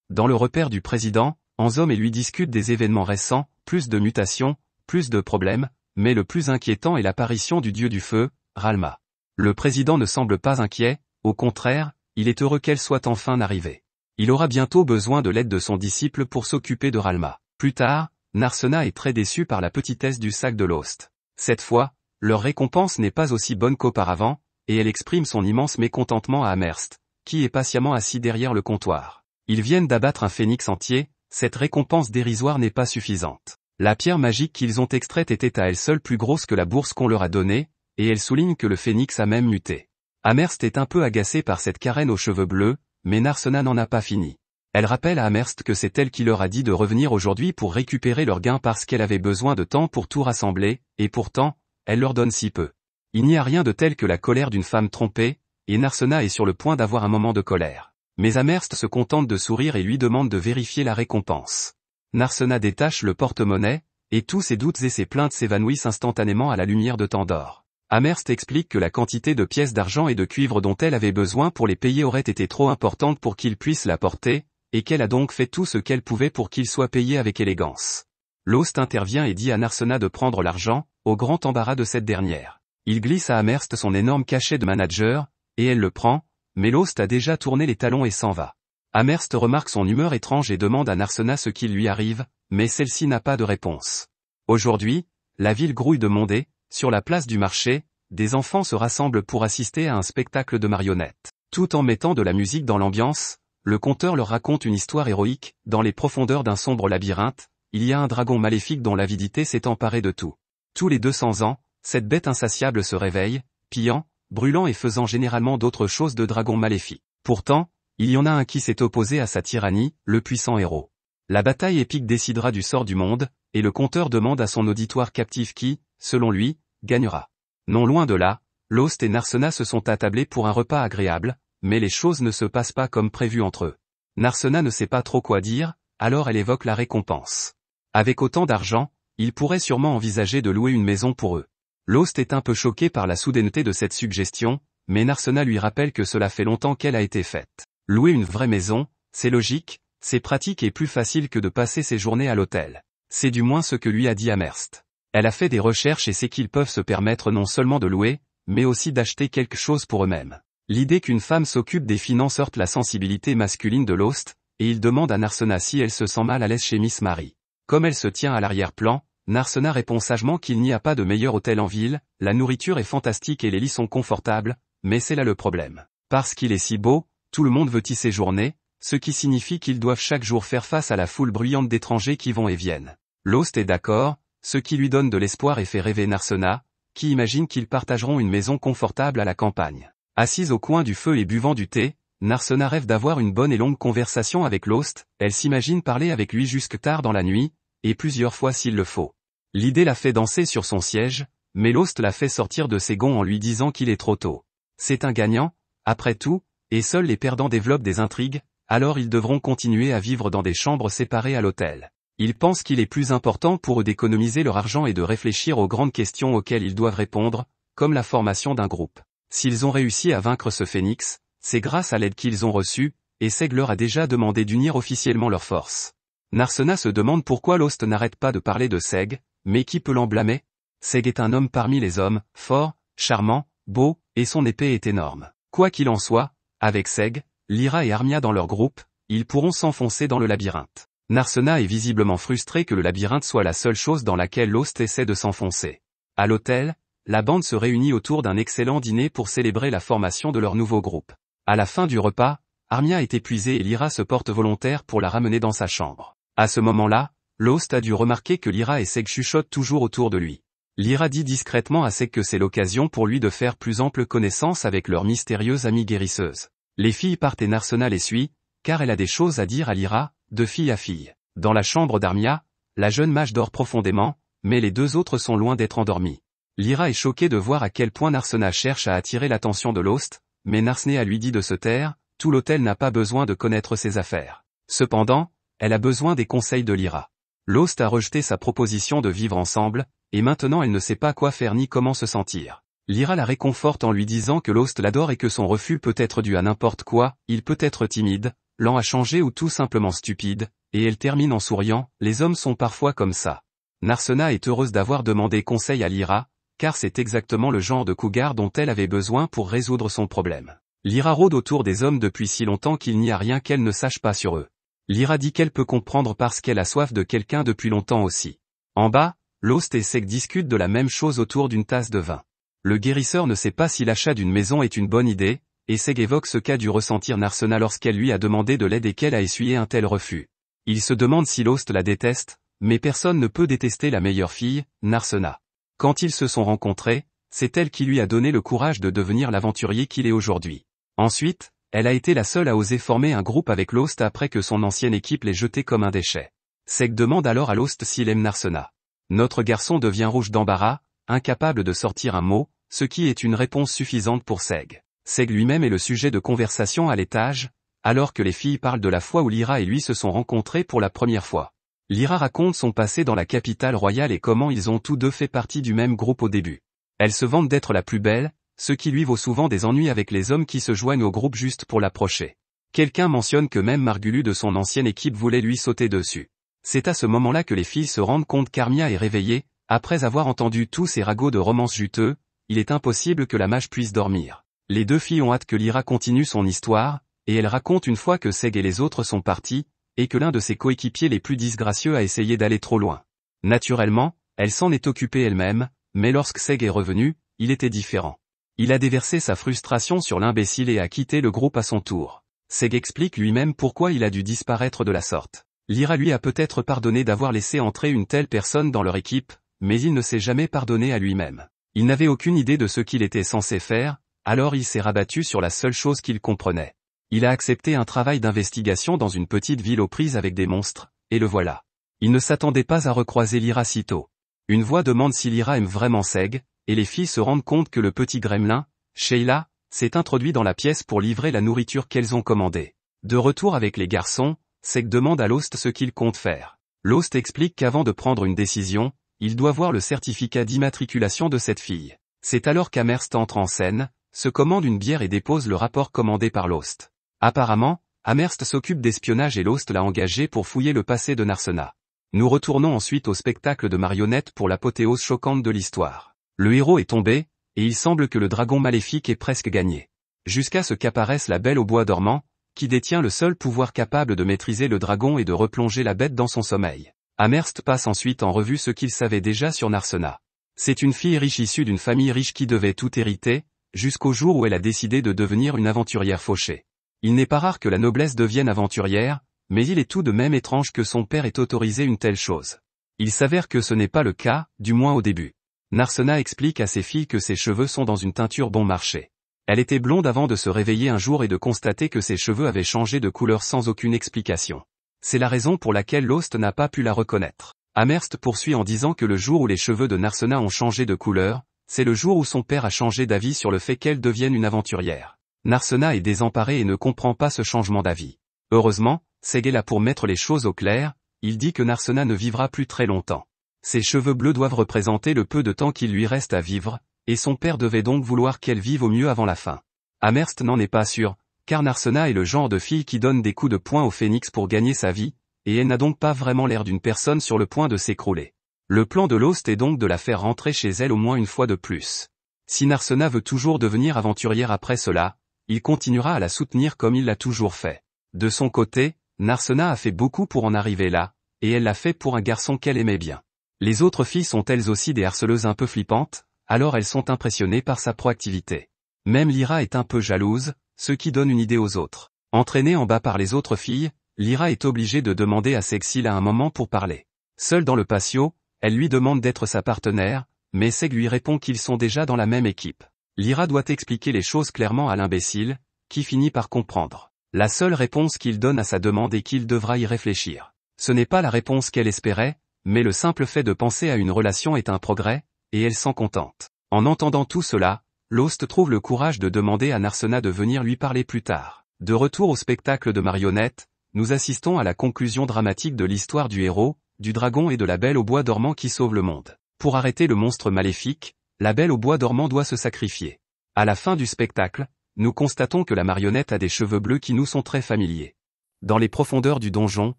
Dans le repère du président, Anzom et lui discutent des événements récents, plus de mutations, plus de problèmes, mais le plus inquiétant est l'apparition du dieu du feu, Ralma. Le président ne semble pas inquiet, au contraire, il est heureux qu'elle soit enfin arrivée. Il aura bientôt besoin de l'aide de son disciple pour s'occuper de Ralma. Plus tard, Narsena est très déçu par la petitesse du sac de Lost. Cette fois, leur récompense n'est pas aussi bonne qu'auparavant, et elle exprime son immense mécontentement à Amherst, qui est patiemment assis derrière le comptoir. Ils viennent d'abattre un phénix entier, cette récompense dérisoire n'est pas suffisante. La pierre magique qu'ils ont extraite était à elle seule plus grosse que la bourse qu'on leur a donnée, et elle souligne que le phénix a même muté. Amherst est un peu agacé par cette carène aux cheveux bleus, mais Narsena n'en a pas fini. Elle rappelle à Amherst que c'est elle qui leur a dit de revenir aujourd'hui pour récupérer leur gain parce qu'elle avait besoin de temps pour tout rassembler, et pourtant, elle leur donne si peu. Il n'y a rien de tel que la colère d'une femme trompée, et Narsena est sur le point d'avoir un moment de colère. Mais Amherst se contente de sourire et lui demande de vérifier la récompense. Narsena détache le porte-monnaie, et tous ses doutes et ses plaintes s'évanouissent instantanément à la lumière de Tandor. Amherst explique que la quantité de pièces d'argent et de cuivre dont elle avait besoin pour les payer aurait été trop importante pour qu'ils puissent la porter, et qu'elle a donc fait tout ce qu'elle pouvait pour qu'ils soient payés avec élégance. Lost intervient et dit à Narsena de prendre l'argent, au grand embarras de cette dernière. Il glisse à Amherst son énorme cachet de manager, et elle le prend, mais Lost a déjà tourné les talons et s'en va. Amherst remarque son humeur étrange et demande à Narsena ce qui lui arrive, mais celle-ci n'a pas de réponse. Aujourd'hui, la ville grouille de monde. Sur la place du marché, des enfants se rassemblent pour assister à un spectacle de marionnettes. Tout en mettant de la musique dans l'ambiance, le conteur leur raconte une histoire héroïque. Dans les profondeurs d'un sombre labyrinthe, il y a un dragon maléfique dont l'avidité s'est emparée de tout. Tous les 200 ans, cette bête insatiable se réveille, pillant, brûlant et faisant généralement d'autres choses de dragon maléfique. Pourtant, il y en a un qui s'est opposé à sa tyrannie, le puissant héros. La bataille épique décidera du sort du monde, et le conteur demande à son auditoire captif qui, selon lui, gagnera. Non loin de là, Lost et Narsena se sont attablés pour un repas agréable, mais les choses ne se passent pas comme prévu entre eux. Narsena ne sait pas trop quoi dire, alors elle évoque la récompense. Avec autant d'argent, il pourrait sûrement envisager de louer une maison pour eux. Lost est un peu choqué par la soudaineté de cette suggestion, mais Narsena lui rappelle que cela fait longtemps qu'elle a été faite. Louer une vraie maison, c'est logique, c'est pratique et plus facile que de passer ses journées à l'hôtel. C'est du moins ce que lui a dit Amherst. Elle a fait des recherches et sait qu'ils peuvent se permettre non seulement de louer, mais aussi d'acheter quelque chose pour eux-mêmes. L'idée qu'une femme s'occupe des finances heurte la sensibilité masculine de Lost, et il demande à Narsena si elle se sent mal à l'aise chez Miss Mary. Comme elle se tient à l'arrière-plan, Narsena répond sagement qu'il n'y a pas de meilleur hôtel en ville, la nourriture est fantastique et les lits sont confortables, mais c'est là le problème. Parce qu'il est si beau, tout le monde veut y séjourner, ce qui signifie qu'ils doivent chaque jour faire face à la foule bruyante d'étrangers qui vont et viennent. Lost est d'accord, ce qui lui donne de l'espoir et fait rêver Narsena, qui imagine qu'ils partageront une maison confortable à la campagne. Assise au coin du feu et buvant du thé, Narsena rêve d'avoir une bonne et longue conversation avec Lost, elle s'imagine parler avec lui jusque tard dans la nuit, et plusieurs fois s'il le faut. L'idée la fait danser sur son siège, mais Lost la fait sortir de ses gonds en lui disant qu'il est trop tôt. C'est un gagnant, après tout, et seuls les perdants développent des intrigues, alors ils devront continuer à vivre dans des chambres séparées à l'hôtel. Ils pensent qu'il est plus important pour eux d'économiser leur argent et de réfléchir aux grandes questions auxquelles ils doivent répondre, comme la formation d'un groupe. S'ils ont réussi à vaincre ce phénix, c'est grâce à l'aide qu'ils ont reçue, et Seg leur a déjà demandé d'unir officiellement leurs forces. Narsena se demande pourquoi Lost n'arrête pas de parler de Seg, mais qui peut l'en blâmer? Seg est un homme parmi les hommes, fort, charmant, beau, et son épée est énorme. Quoi qu'il en soit, avec Seg, Lyra et Armia dans leur groupe, ils pourront s'enfoncer dans le labyrinthe. Narsena est visiblement frustré que le labyrinthe soit la seule chose dans laquelle Lost essaie de s'enfoncer. À l'hôtel, la bande se réunit autour d'un excellent dîner pour célébrer la formation de leur nouveau groupe. À la fin du repas, Armia est épuisée et Lyra se porte volontaire pour la ramener dans sa chambre. À ce moment-là, Lost a dû remarquer que Lyra et Seg chuchotent toujours autour de lui. Lyra dit discrètement à Seg que c'est l'occasion pour lui de faire plus ample connaissance avec leur mystérieuse amie guérisseuse. Les filles partent et Narsena les suit, car elle a des choses à dire à Lyra, de fille à fille. Dans la chambre d'Armia, la jeune mage dort profondément, mais les deux autres sont loin d'être endormis. Lyra est choquée de voir à quel point Narsena cherche à attirer l'attention de Lost, mais Narsena lui dit de se taire, tout l'hôtel n'a pas besoin de connaître ses affaires. Cependant, elle a besoin des conseils de Lyra. Lost a rejeté sa proposition de vivre ensemble, et maintenant elle ne sait pas quoi faire ni comment se sentir. Lyra la réconforte en lui disant que Lost l'adore et que son refus peut être dû à n'importe quoi, il peut être timide, lent à changer ou tout simplement stupide, et elle termine en souriant, les hommes sont parfois comme ça. Narsena est heureuse d'avoir demandé conseil à Lyra, car c'est exactement le genre de cougar dont elle avait besoin pour résoudre son problème. Lyra rôde autour des hommes depuis si longtemps qu'il n'y a rien qu'elle ne sache pas sur eux. Lyra dit qu'elle peut comprendre parce qu'elle a soif de quelqu'un depuis longtemps aussi. En bas, Lost et Seg discutent de la même chose autour d'une tasse de vin. Le guérisseur ne sait pas si l'achat d'une maison est une bonne idée, et Seg évoque ce qu'a dû ressentir Narsena lorsqu'elle lui a demandé de l'aide et qu'elle a essuyé un tel refus. Il se demande si Lost la déteste, mais personne ne peut détester la meilleure fille, Narsena. Quand ils se sont rencontrés, c'est elle qui lui a donné le courage de devenir l'aventurier qu'il est aujourd'hui. Ensuite, elle a été la seule à oser former un groupe avec Lost après que son ancienne équipe l'ait jeté comme un déchet. Seg demande alors à Lost s'il aime Narsena. Notre garçon devient rouge d'embarras, incapable de sortir un mot, ce qui est une réponse suffisante pour Seg. Seg lui-même est le sujet de conversation à l'étage, alors que les filles parlent de la fois où Lyra et lui se sont rencontrés pour la première fois. Lyra raconte son passé dans la capitale royale et comment ils ont tous deux fait partie du même groupe au début. Elle se vante d'être la plus belle, ce qui lui vaut souvent des ennuis avec les hommes qui se joignent au groupe juste pour l'approcher. Quelqu'un mentionne que même Margulu de son ancienne équipe voulait lui sauter dessus. C'est à ce moment-là que les filles se rendent compte qu'Armia est réveillée, après avoir entendu tous ces ragots de romances juteux, il est impossible que la mage puisse dormir. Les deux filles ont hâte que Lyra continue son histoire, et elle raconte une fois que Seg et les autres sont partis, et que l'un de ses coéquipiers les plus disgracieux a essayé d'aller trop loin. Naturellement, elle s'en est occupée elle-même, mais lorsque Seg est revenu, il était différent. Il a déversé sa frustration sur l'imbécile et a quitté le groupe à son tour. Seg explique lui-même pourquoi il a dû disparaître de la sorte. Lyra lui a peut-être pardonné d'avoir laissé entrer une telle personne dans leur équipe, mais il ne s'est jamais pardonné à lui-même. Il n'avait aucune idée de ce qu'il était censé faire, alors il s'est rabattu sur la seule chose qu'il comprenait. Il a accepté un travail d'investigation dans une petite ville aux prises avec des monstres, et le voilà. Il ne s'attendait pas à recroiser Lyra si tôt. Une voix demande si Lyra aime vraiment Seg, et les filles se rendent compte que le petit gremlin, Sheila, s'est introduit dans la pièce pour livrer la nourriture qu'elles ont commandée. De retour avec les garçons, Seg demande à Lost ce qu'il compte faire. Lost explique qu'avant de prendre une décision, il doit voir le certificat d'immatriculation de cette fille. C'est alors qu'Amherst entre en scène, se commande une bière et dépose le rapport commandé par Lost. Apparemment, Amherst s'occupe d'espionnage et Lost l'a engagé pour fouiller le passé de Narsena. Nous retournons ensuite au spectacle de marionnettes pour l'apothéose choquante de l'histoire. Le héros est tombé, et il semble que le dragon maléfique ait presque gagné. Jusqu'à ce qu'apparaisse la Belle au bois dormant, qui détient le seul pouvoir capable de maîtriser le dragon et de replonger la bête dans son sommeil. Amherst passe ensuite en revue ce qu'il savait déjà sur Narsena. C'est une fille riche issue d'une famille riche qui devait tout hériter, jusqu'au jour où elle a décidé de devenir une aventurière fauchée. Il n'est pas rare que la noblesse devienne aventurière, mais il est tout de même étrange que son père ait autorisé une telle chose. Il s'avère que ce n'est pas le cas, du moins au début. Narsena explique à ses filles que ses cheveux sont dans une teinture bon marché. Elle était blonde avant de se réveiller un jour et de constater que ses cheveux avaient changé de couleur sans aucune explication. C'est la raison pour laquelle Lost n'a pas pu la reconnaître. Amherst poursuit en disant que le jour où les cheveux de Narsena ont changé de couleur, c'est le jour où son père a changé d'avis sur le fait qu'elle devienne une aventurière. Narsena est désemparée et ne comprend pas ce changement d'avis. Heureusement, Seg est là pour mettre les choses au clair, il dit que Narsena ne vivra plus très longtemps. Ses cheveux bleus doivent représenter le peu de temps qu'il lui reste à vivre, et son père devait donc vouloir qu'elle vive au mieux avant la fin. Amherst n'en est pas sûr, car Narsena est le genre de fille qui donne des coups de poing au phénix pour gagner sa vie, et elle n'a donc pas vraiment l'air d'une personne sur le point de s'écrouler. Le plan de Lost est donc de la faire rentrer chez elle au moins une fois de plus. Si Narsena veut toujours devenir aventurière après cela, il continuera à la soutenir comme il l'a toujours fait. De son côté, Narsena a fait beaucoup pour en arriver là, et elle l'a fait pour un garçon qu'elle aimait bien. Les autres filles sont elles aussi des harceleuses un peu flippantes, alors elles sont impressionnées par sa proactivité. Même Lyra est un peu jalouse, ce qui donne une idée aux autres. Entraînée en bas par les autres filles, Lyra est obligée de demander à Seg à un moment pour parler. Seule dans le patio, elle lui demande d'être sa partenaire, mais Seg lui répond qu'ils sont déjà dans la même équipe. Lyra doit expliquer les choses clairement à l'imbécile, qui finit par comprendre. La seule réponse qu'il donne à sa demande est qu'il devra y réfléchir. Ce n'est pas la réponse qu'elle espérait, mais le simple fait de penser à une relation est un progrès, et elle s'en contente. En entendant tout cela, Lost trouve le courage de demander à Narsena de venir lui parler plus tard. De retour au spectacle de marionnettes, nous assistons à la conclusion dramatique de l'histoire du héros, du dragon et de la Belle au bois dormant qui sauve le monde. Pour arrêter le monstre maléfique, la Belle au bois dormant doit se sacrifier. À la fin du spectacle, nous constatons que la marionnette a des cheveux bleus qui nous sont très familiers. Dans les profondeurs du donjon,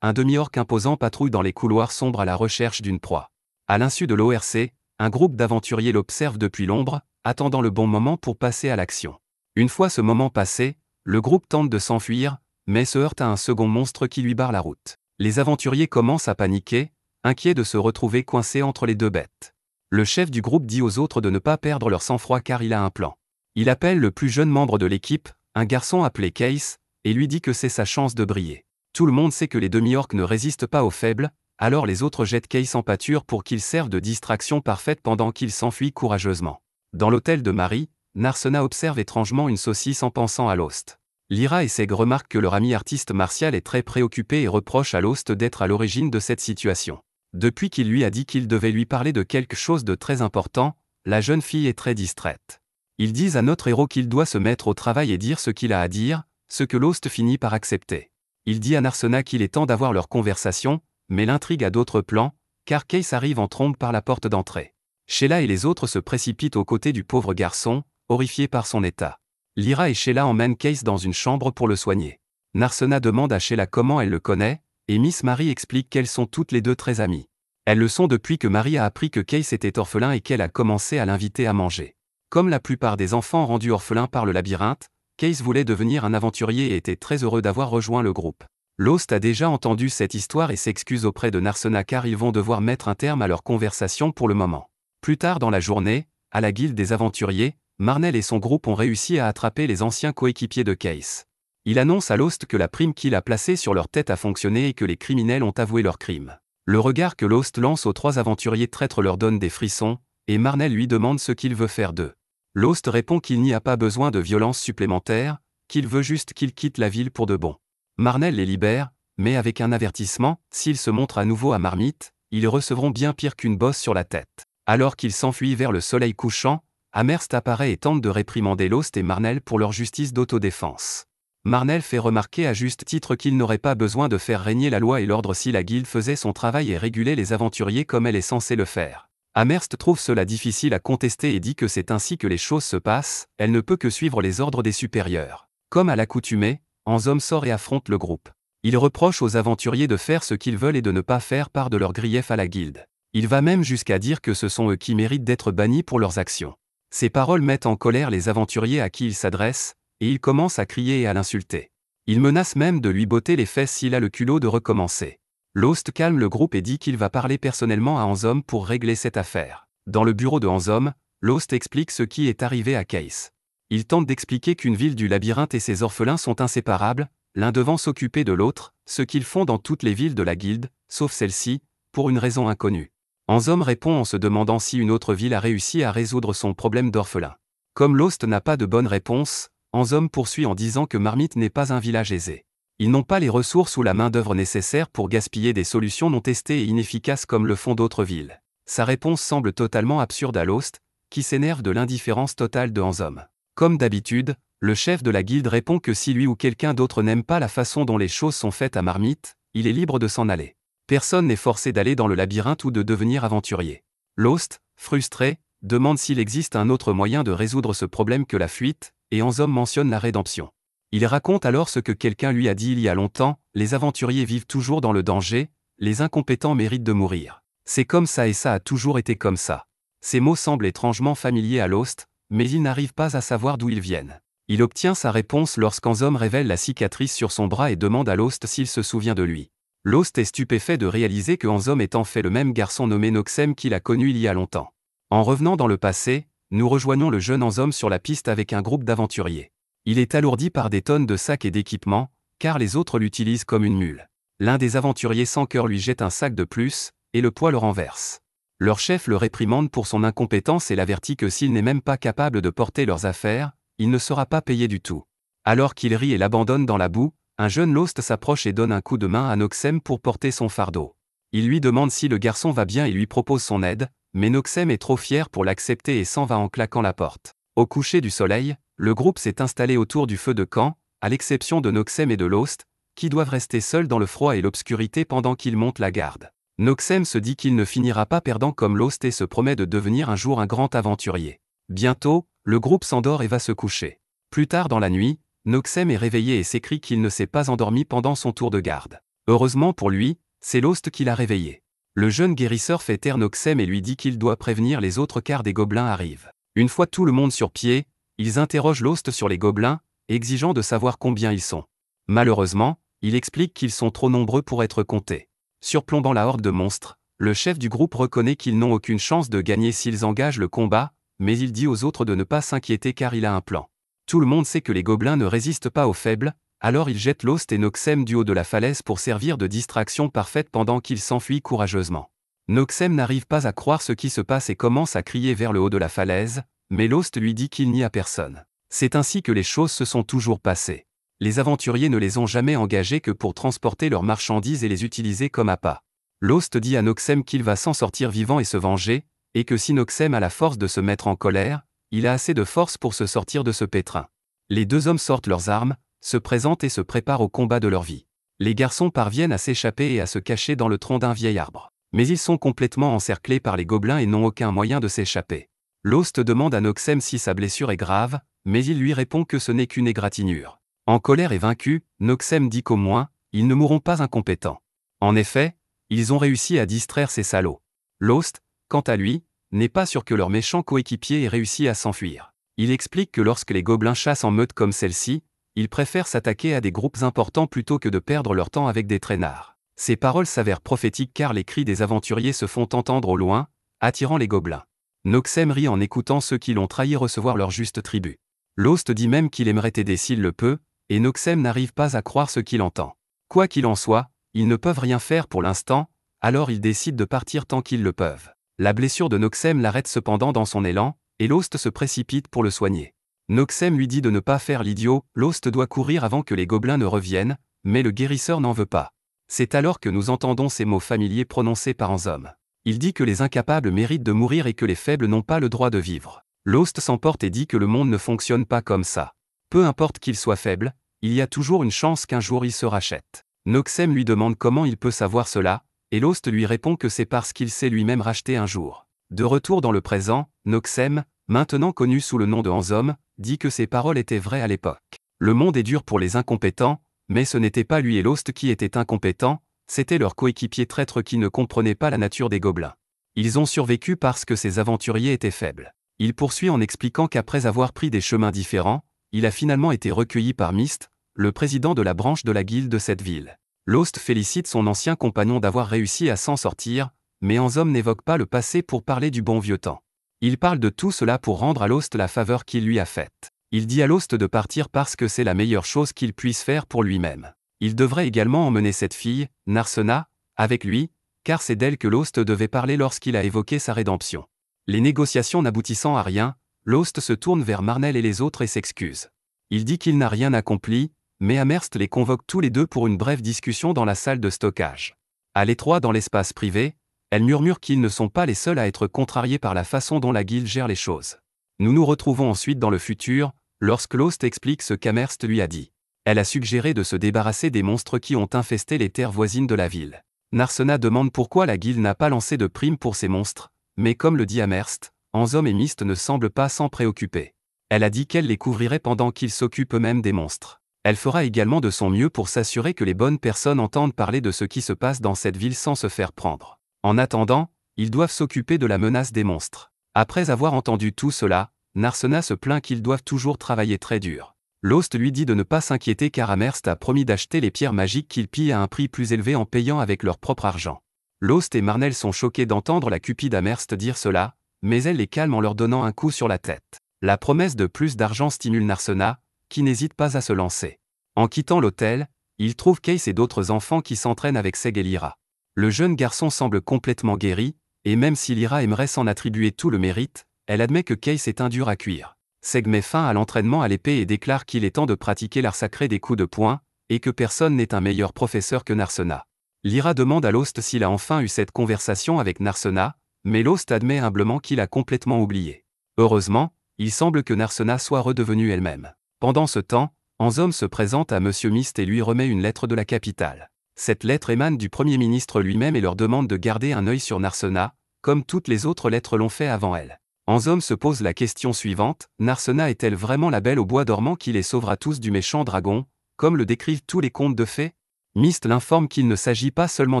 un demi-orc imposant patrouille dans les couloirs sombres à la recherche d'une proie. À l'insu de l'ORC, un groupe d'aventuriers l'observe depuis l'ombre, attendant le bon moment pour passer à l'action. Une fois ce moment passé, le groupe tente de s'enfuir, mais se heurte à un second monstre qui lui barre la route. Les aventuriers commencent à paniquer, inquiets de se retrouver coincés entre les deux bêtes. Le chef du groupe dit aux autres de ne pas perdre leur sang-froid car il a un plan. Il appelle le plus jeune membre de l'équipe, un garçon appelé Case, et lui dit que c'est sa chance de briller. Tout le monde sait que les demi-orques ne résistent pas aux faibles, alors les autres jettent Case en pâture pour qu'il serve de distraction parfaite pendant qu'il s'enfuit courageusement. Dans l'hôtel de Marie, Narsena observe étrangement une saucisse en pensant à Lost. Lyra et Seg remarquent que leur ami artiste martial est très préoccupé et reproche à Lost d'être à l'origine de cette situation. Depuis qu'il lui a dit qu'il devait lui parler de quelque chose de très important, la jeune fille est très distraite. Ils disent à notre héros qu'il doit se mettre au travail et dire ce qu'il a à dire, ce que Lost finit par accepter. Il dit à Narsena qu'il est temps d'avoir leur conversation, mais l'intrigue a d'autres plans, car Case arrive en trombe par la porte d'entrée. Sheila et les autres se précipitent aux côtés du pauvre garçon, horrifiés par son état. Lyra et Sheila emmènent Case dans une chambre pour le soigner. Narsena demande à Sheila comment elle le connaît, et Miss Marie explique qu'elles sont toutes les deux très amies. Elles le sont depuis que Marie a appris que Case était orphelin et qu'elle a commencé à l'inviter à manger. Comme la plupart des enfants rendus orphelins par le labyrinthe, Case voulait devenir un aventurier et était très heureux d'avoir rejoint le groupe. Lost a déjà entendu cette histoire et s'excuse auprès de Narsena car ils vont devoir mettre un terme à leur conversation pour le moment. Plus tard dans la journée, à la guilde des aventuriers, Marnell et son groupe ont réussi à attraper les anciens coéquipiers de Case. Il annonce à Lost que la prime qu'il a placée sur leur tête a fonctionné et que les criminels ont avoué leurs crimes. Le regard que Lost lance aux trois aventuriers traîtres leur donne des frissons, et Marnell lui demande ce qu'il veut faire d'eux. Lost répond qu'il n'y a pas besoin de violence supplémentaire, qu'il veut juste qu'ils quittent la ville pour de bon. Marnell les libère, mais avec un avertissement, s'ils se montrent à nouveau à Marmite, ils recevront bien pire qu'une bosse sur la tête. Alors qu'ils s'enfuient vers le soleil couchant, Amherst apparaît et tente de réprimander Lost et Marnell pour leur justice d'autodéfense. Marnell fait remarquer à juste titre qu'il n'aurait pas besoin de faire régner la loi et l'ordre si la guilde faisait son travail et régulait les aventuriers comme elle est censée le faire. Amherst trouve cela difficile à contester et dit que c'est ainsi que les choses se passent, elle ne peut que suivre les ordres des supérieurs. Comme à l'accoutumée, Anzom sort et affronte le groupe. Il reproche aux aventuriers de faire ce qu'ils veulent et de ne pas faire part de leurs griefs à la guilde. Il va même jusqu'à dire que ce sont eux qui méritent d'être bannis pour leurs actions. Ces paroles mettent en colère les aventuriers à qui il s'adresse, et il commence à crier et à l'insulter. Il menace même de lui botter les fesses s'il a le culot de recommencer. Lost calme le groupe et dit qu'il va parler personnellement à Anzom pour régler cette affaire. Dans le bureau de Anzom, Lost explique ce qui est arrivé à Case. Il tente d'expliquer qu'une ville du labyrinthe et ses orphelins sont inséparables, l'un devant s'occuper de l'autre, ce qu'ils font dans toutes les villes de la guilde, sauf celle-ci, pour une raison inconnue. Anzom répond en se demandant si une autre ville a réussi à résoudre son problème d'orphelin. Comme Lost n'a pas de bonne réponse, Anzom poursuit en disant que Marmite n'est pas un village aisé. Ils n'ont pas les ressources ou la main-d'œuvre nécessaires pour gaspiller des solutions non testées et inefficaces comme le font d'autres villes. Sa réponse semble totalement absurde à Lost, qui s'énerve de l'indifférence totale de Anzom. Comme d'habitude, le chef de la guilde répond que si lui ou quelqu'un d'autre n'aime pas la façon dont les choses sont faites à Marmite, il est libre de s'en aller. Personne n'est forcé d'aller dans le labyrinthe ou de devenir aventurier. Lost, frustré, demande s'il existe un autre moyen de résoudre ce problème que la fuite, et Anzom mentionne la rédemption. Il raconte alors ce que quelqu'un lui a dit il y a longtemps, les aventuriers vivent toujours dans le danger, les incompétents méritent de mourir. C'est comme ça et ça a toujours été comme ça. Ces mots semblent étrangement familiers à Lost, mais il n'arrive pas à savoir d'où ils viennent. Il obtient sa réponse lorsqu'Anzom révèle la cicatrice sur son bras et demande à Lost s'il se souvient de lui. Lost est stupéfait de réaliser que Anzom est en fait le même garçon nommé Noxem qu'il a connu il y a longtemps. En revenant dans le passé, nous rejoignons le jeune Anzom sur la piste avec un groupe d'aventuriers. Il est alourdi par des tonnes de sacs et d'équipements, car les autres l'utilisent comme une mule. L'un des aventuriers sans cœur lui jette un sac de plus, et le poids le renverse. Leur chef le réprimande pour son incompétence et l'avertit que s'il n'est même pas capable de porter leurs affaires, il ne sera pas payé du tout. Alors qu'il rit et l'abandonne dans la boue, un jeune Lost s'approche et donne un coup de main à Noxem pour porter son fardeau. Il lui demande si le garçon va bien et lui propose son aide, mais Noxem est trop fier pour l'accepter et s'en va en claquant la porte. Au coucher du soleil, le groupe s'est installé autour du feu de camp, à l'exception de Noxem et de Lost, qui doivent rester seuls dans le froid et l'obscurité pendant qu'ils montent la garde. Noxem se dit qu'il ne finira pas perdant comme Lost et se promet de devenir un jour un grand aventurier. Bientôt, le groupe s'endort et va se coucher. Plus tard dans la nuit, Noxem est réveillé et s'écrie qu'il ne s'est pas endormi pendant son tour de garde. Heureusement pour lui, c'est Lost qui l'a réveillé. Le jeune guérisseur fait taire Noxem et lui dit qu'il doit prévenir les autres car des gobelins arrivent. Une fois tout le monde sur pied, ils interrogent Lost sur les gobelins, exigeant de savoir combien ils sont. Malheureusement, il explique qu'ils sont trop nombreux pour être comptés. Surplombant la horde de monstres, le chef du groupe reconnaît qu'ils n'ont aucune chance de gagner s'ils engagent le combat, mais il dit aux autres de ne pas s'inquiéter car il a un plan. Tout le monde sait que les gobelins ne résistent pas aux faibles, alors il jette Lost et Noxem du haut de la falaise pour servir de distraction parfaite pendant qu'ils s'enfuient courageusement. Noxem n'arrive pas à croire ce qui se passe et commence à crier vers le haut de la falaise, mais Lost lui dit qu'il n'y a personne. C'est ainsi que les choses se sont toujours passées. Les aventuriers ne les ont jamais engagés que pour transporter leurs marchandises et les utiliser comme appât. Lost dit à Noxem qu'il va s'en sortir vivant et se venger, et que si Noxem a la force de se mettre en colère, il a assez de force pour se sortir de ce pétrin. Les deux hommes sortent leurs armes, se présentent et se préparent au combat de leur vie. Les garçons parviennent à s'échapper et à se cacher dans le tronc d'un vieil arbre. Mais ils sont complètement encerclés par les gobelins et n'ont aucun moyen de s'échapper. Lost demande à Noxem si sa blessure est grave, mais il lui répond que ce n'est qu'une égratignure. En colère et vaincu, Noxem dit qu'au moins, ils ne mourront pas incompétents. En effet, ils ont réussi à distraire ces salauds. Lost, quant à lui, n'est pas sûr que leur méchant coéquipier ait réussi à s'enfuir. Il explique que lorsque les gobelins chassent en meute comme celle-ci, ils préfèrent s'attaquer à des groupes importants plutôt que de perdre leur temps avec des traînards. Ces paroles s'avèrent prophétiques car les cris des aventuriers se font entendre au loin, attirant les gobelins. Noxem rit en écoutant ceux qui l'ont trahi recevoir leur juste tribut. Lost dit même qu'il aimerait aider s'il le peut, et Noxem n'arrive pas à croire ce qu'il entend. Quoi qu'il en soit, ils ne peuvent rien faire pour l'instant, alors ils décident de partir tant qu'ils le peuvent. La blessure de Noxem l'arrête cependant dans son élan, et Lost se précipite pour le soigner. Noxem lui dit de ne pas faire l'idiot, Lost doit courir avant que les gobelins ne reviennent, mais le guérisseur n'en veut pas. C'est alors que nous entendons ces mots familiers prononcés par Anzom. Il dit que les incapables méritent de mourir et que les faibles n'ont pas le droit de vivre. Lost s'emporte et dit que le monde ne fonctionne pas comme ça. Peu importe qu'il soit faible, il y a toujours une chance qu'un jour il se rachète. Noxem lui demande comment il peut savoir cela, et Lost lui répond que c'est parce qu'il s'est lui-même racheté un jour. De retour dans le présent, Noxem, maintenant connu sous le nom de Anzom, dit que ses paroles étaient vraies à l'époque. Le monde est dur pour les incompétents, mais ce n'était pas lui et Lost qui étaient incompétents, c'était leur coéquipier traître qui ne comprenait pas la nature des gobelins. Ils ont survécu parce que ces aventuriers étaient faibles. Il poursuit en expliquant qu'après avoir pris des chemins différents, il a finalement été recueilli par Myst, le président de la branche de la guilde de cette ville. Lost félicite son ancien compagnon d'avoir réussi à s'en sortir, mais Anzom n'évoque pas le passé pour parler du bon vieux temps. Il parle de tout cela pour rendre à Lost la faveur qu'il lui a faite. Il dit à Lost de partir parce que c'est la meilleure chose qu'il puisse faire pour lui-même. Il devrait également emmener cette fille, Narsena, avec lui, car c'est d'elle que Lost devait parler lorsqu'il a évoqué sa rédemption. Les négociations n'aboutissant à rien, Lost se tourne vers Marnell et les autres et s'excuse. Il dit qu'il n'a rien accompli, mais Amherst les convoque tous les deux pour une brève discussion dans la salle de stockage. À l'étroit dans l'espace privé, elle murmure qu'ils ne sont pas les seuls à être contrariés par la façon dont la guilde gère les choses. Nous nous retrouvons ensuite dans le futur, lorsque Lost explique ce qu'Amherst lui a dit. Elle a suggéré de se débarrasser des monstres qui ont infesté les terres voisines de la ville. Narsena demande pourquoi la guilde n'a pas lancé de prime pour ces monstres, mais comme le dit Amherst, Anzom et Mist ne semblent pas s'en préoccuper. Elle a dit qu'elle les couvrirait pendant qu'ils s'occupent eux-mêmes des monstres. Elle fera également de son mieux pour s'assurer que les bonnes personnes entendent parler de ce qui se passe dans cette ville sans se faire prendre. En attendant, ils doivent s'occuper de la menace des monstres. Après avoir entendu tout cela, Narsena se plaint qu'ils doivent toujours travailler très dur. Lost lui dit de ne pas s'inquiéter car Amherst a promis d'acheter les pierres magiques qu'il pille à un prix plus élevé en payant avec leur propre argent. Lost et Marnell sont choqués d'entendre la cupide Amherst dire cela, mais elle les calme en leur donnant un coup sur la tête. La promesse de plus d'argent stimule Narsena, qui n'hésite pas à se lancer. En quittant l'hôtel, il trouve Case et d'autres enfants qui s'entraînent avec Seg et Lyra. Le jeune garçon semble complètement guéri, et même si Lyra aimerait s'en attribuer tout le mérite, elle admet que Case est un dur à cuire. Seg met fin à l'entraînement à l'épée et déclare qu'il est temps de pratiquer l'art sacré des coups de poing, et que personne n'est un meilleur professeur que Narsena. Lyra demande à Lost s'il a enfin eu cette conversation avec Narsena, mais Lost admet humblement qu'il a complètement oublié. Heureusement, il semble que Narsena soit redevenue elle-même. Pendant ce temps, Anzom se présente à Monsieur Mist et lui remet une lettre de la capitale. Cette lettre émane du Premier ministre lui-même et leur demande de garder un œil sur Narsena, comme toutes les autres lettres l'ont fait avant elle. Anzom se pose la question suivante, Narsena est-elle vraiment la belle au bois dormant qui les sauvera tous du méchant dragon, comme le décrivent tous les contes de fées? Mist l'informe qu'il ne s'agit pas seulement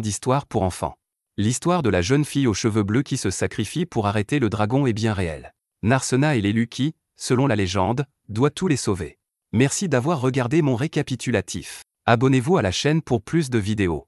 d'histoires pour enfants. L'histoire de la jeune fille aux cheveux bleus qui se sacrifie pour arrêter le dragon est bien réelle. Narsena est l'élu qui, selon la légende, doit tous les sauver. Merci d'avoir regardé mon récapitulatif. Abonnez-vous à la chaîne pour plus de vidéos.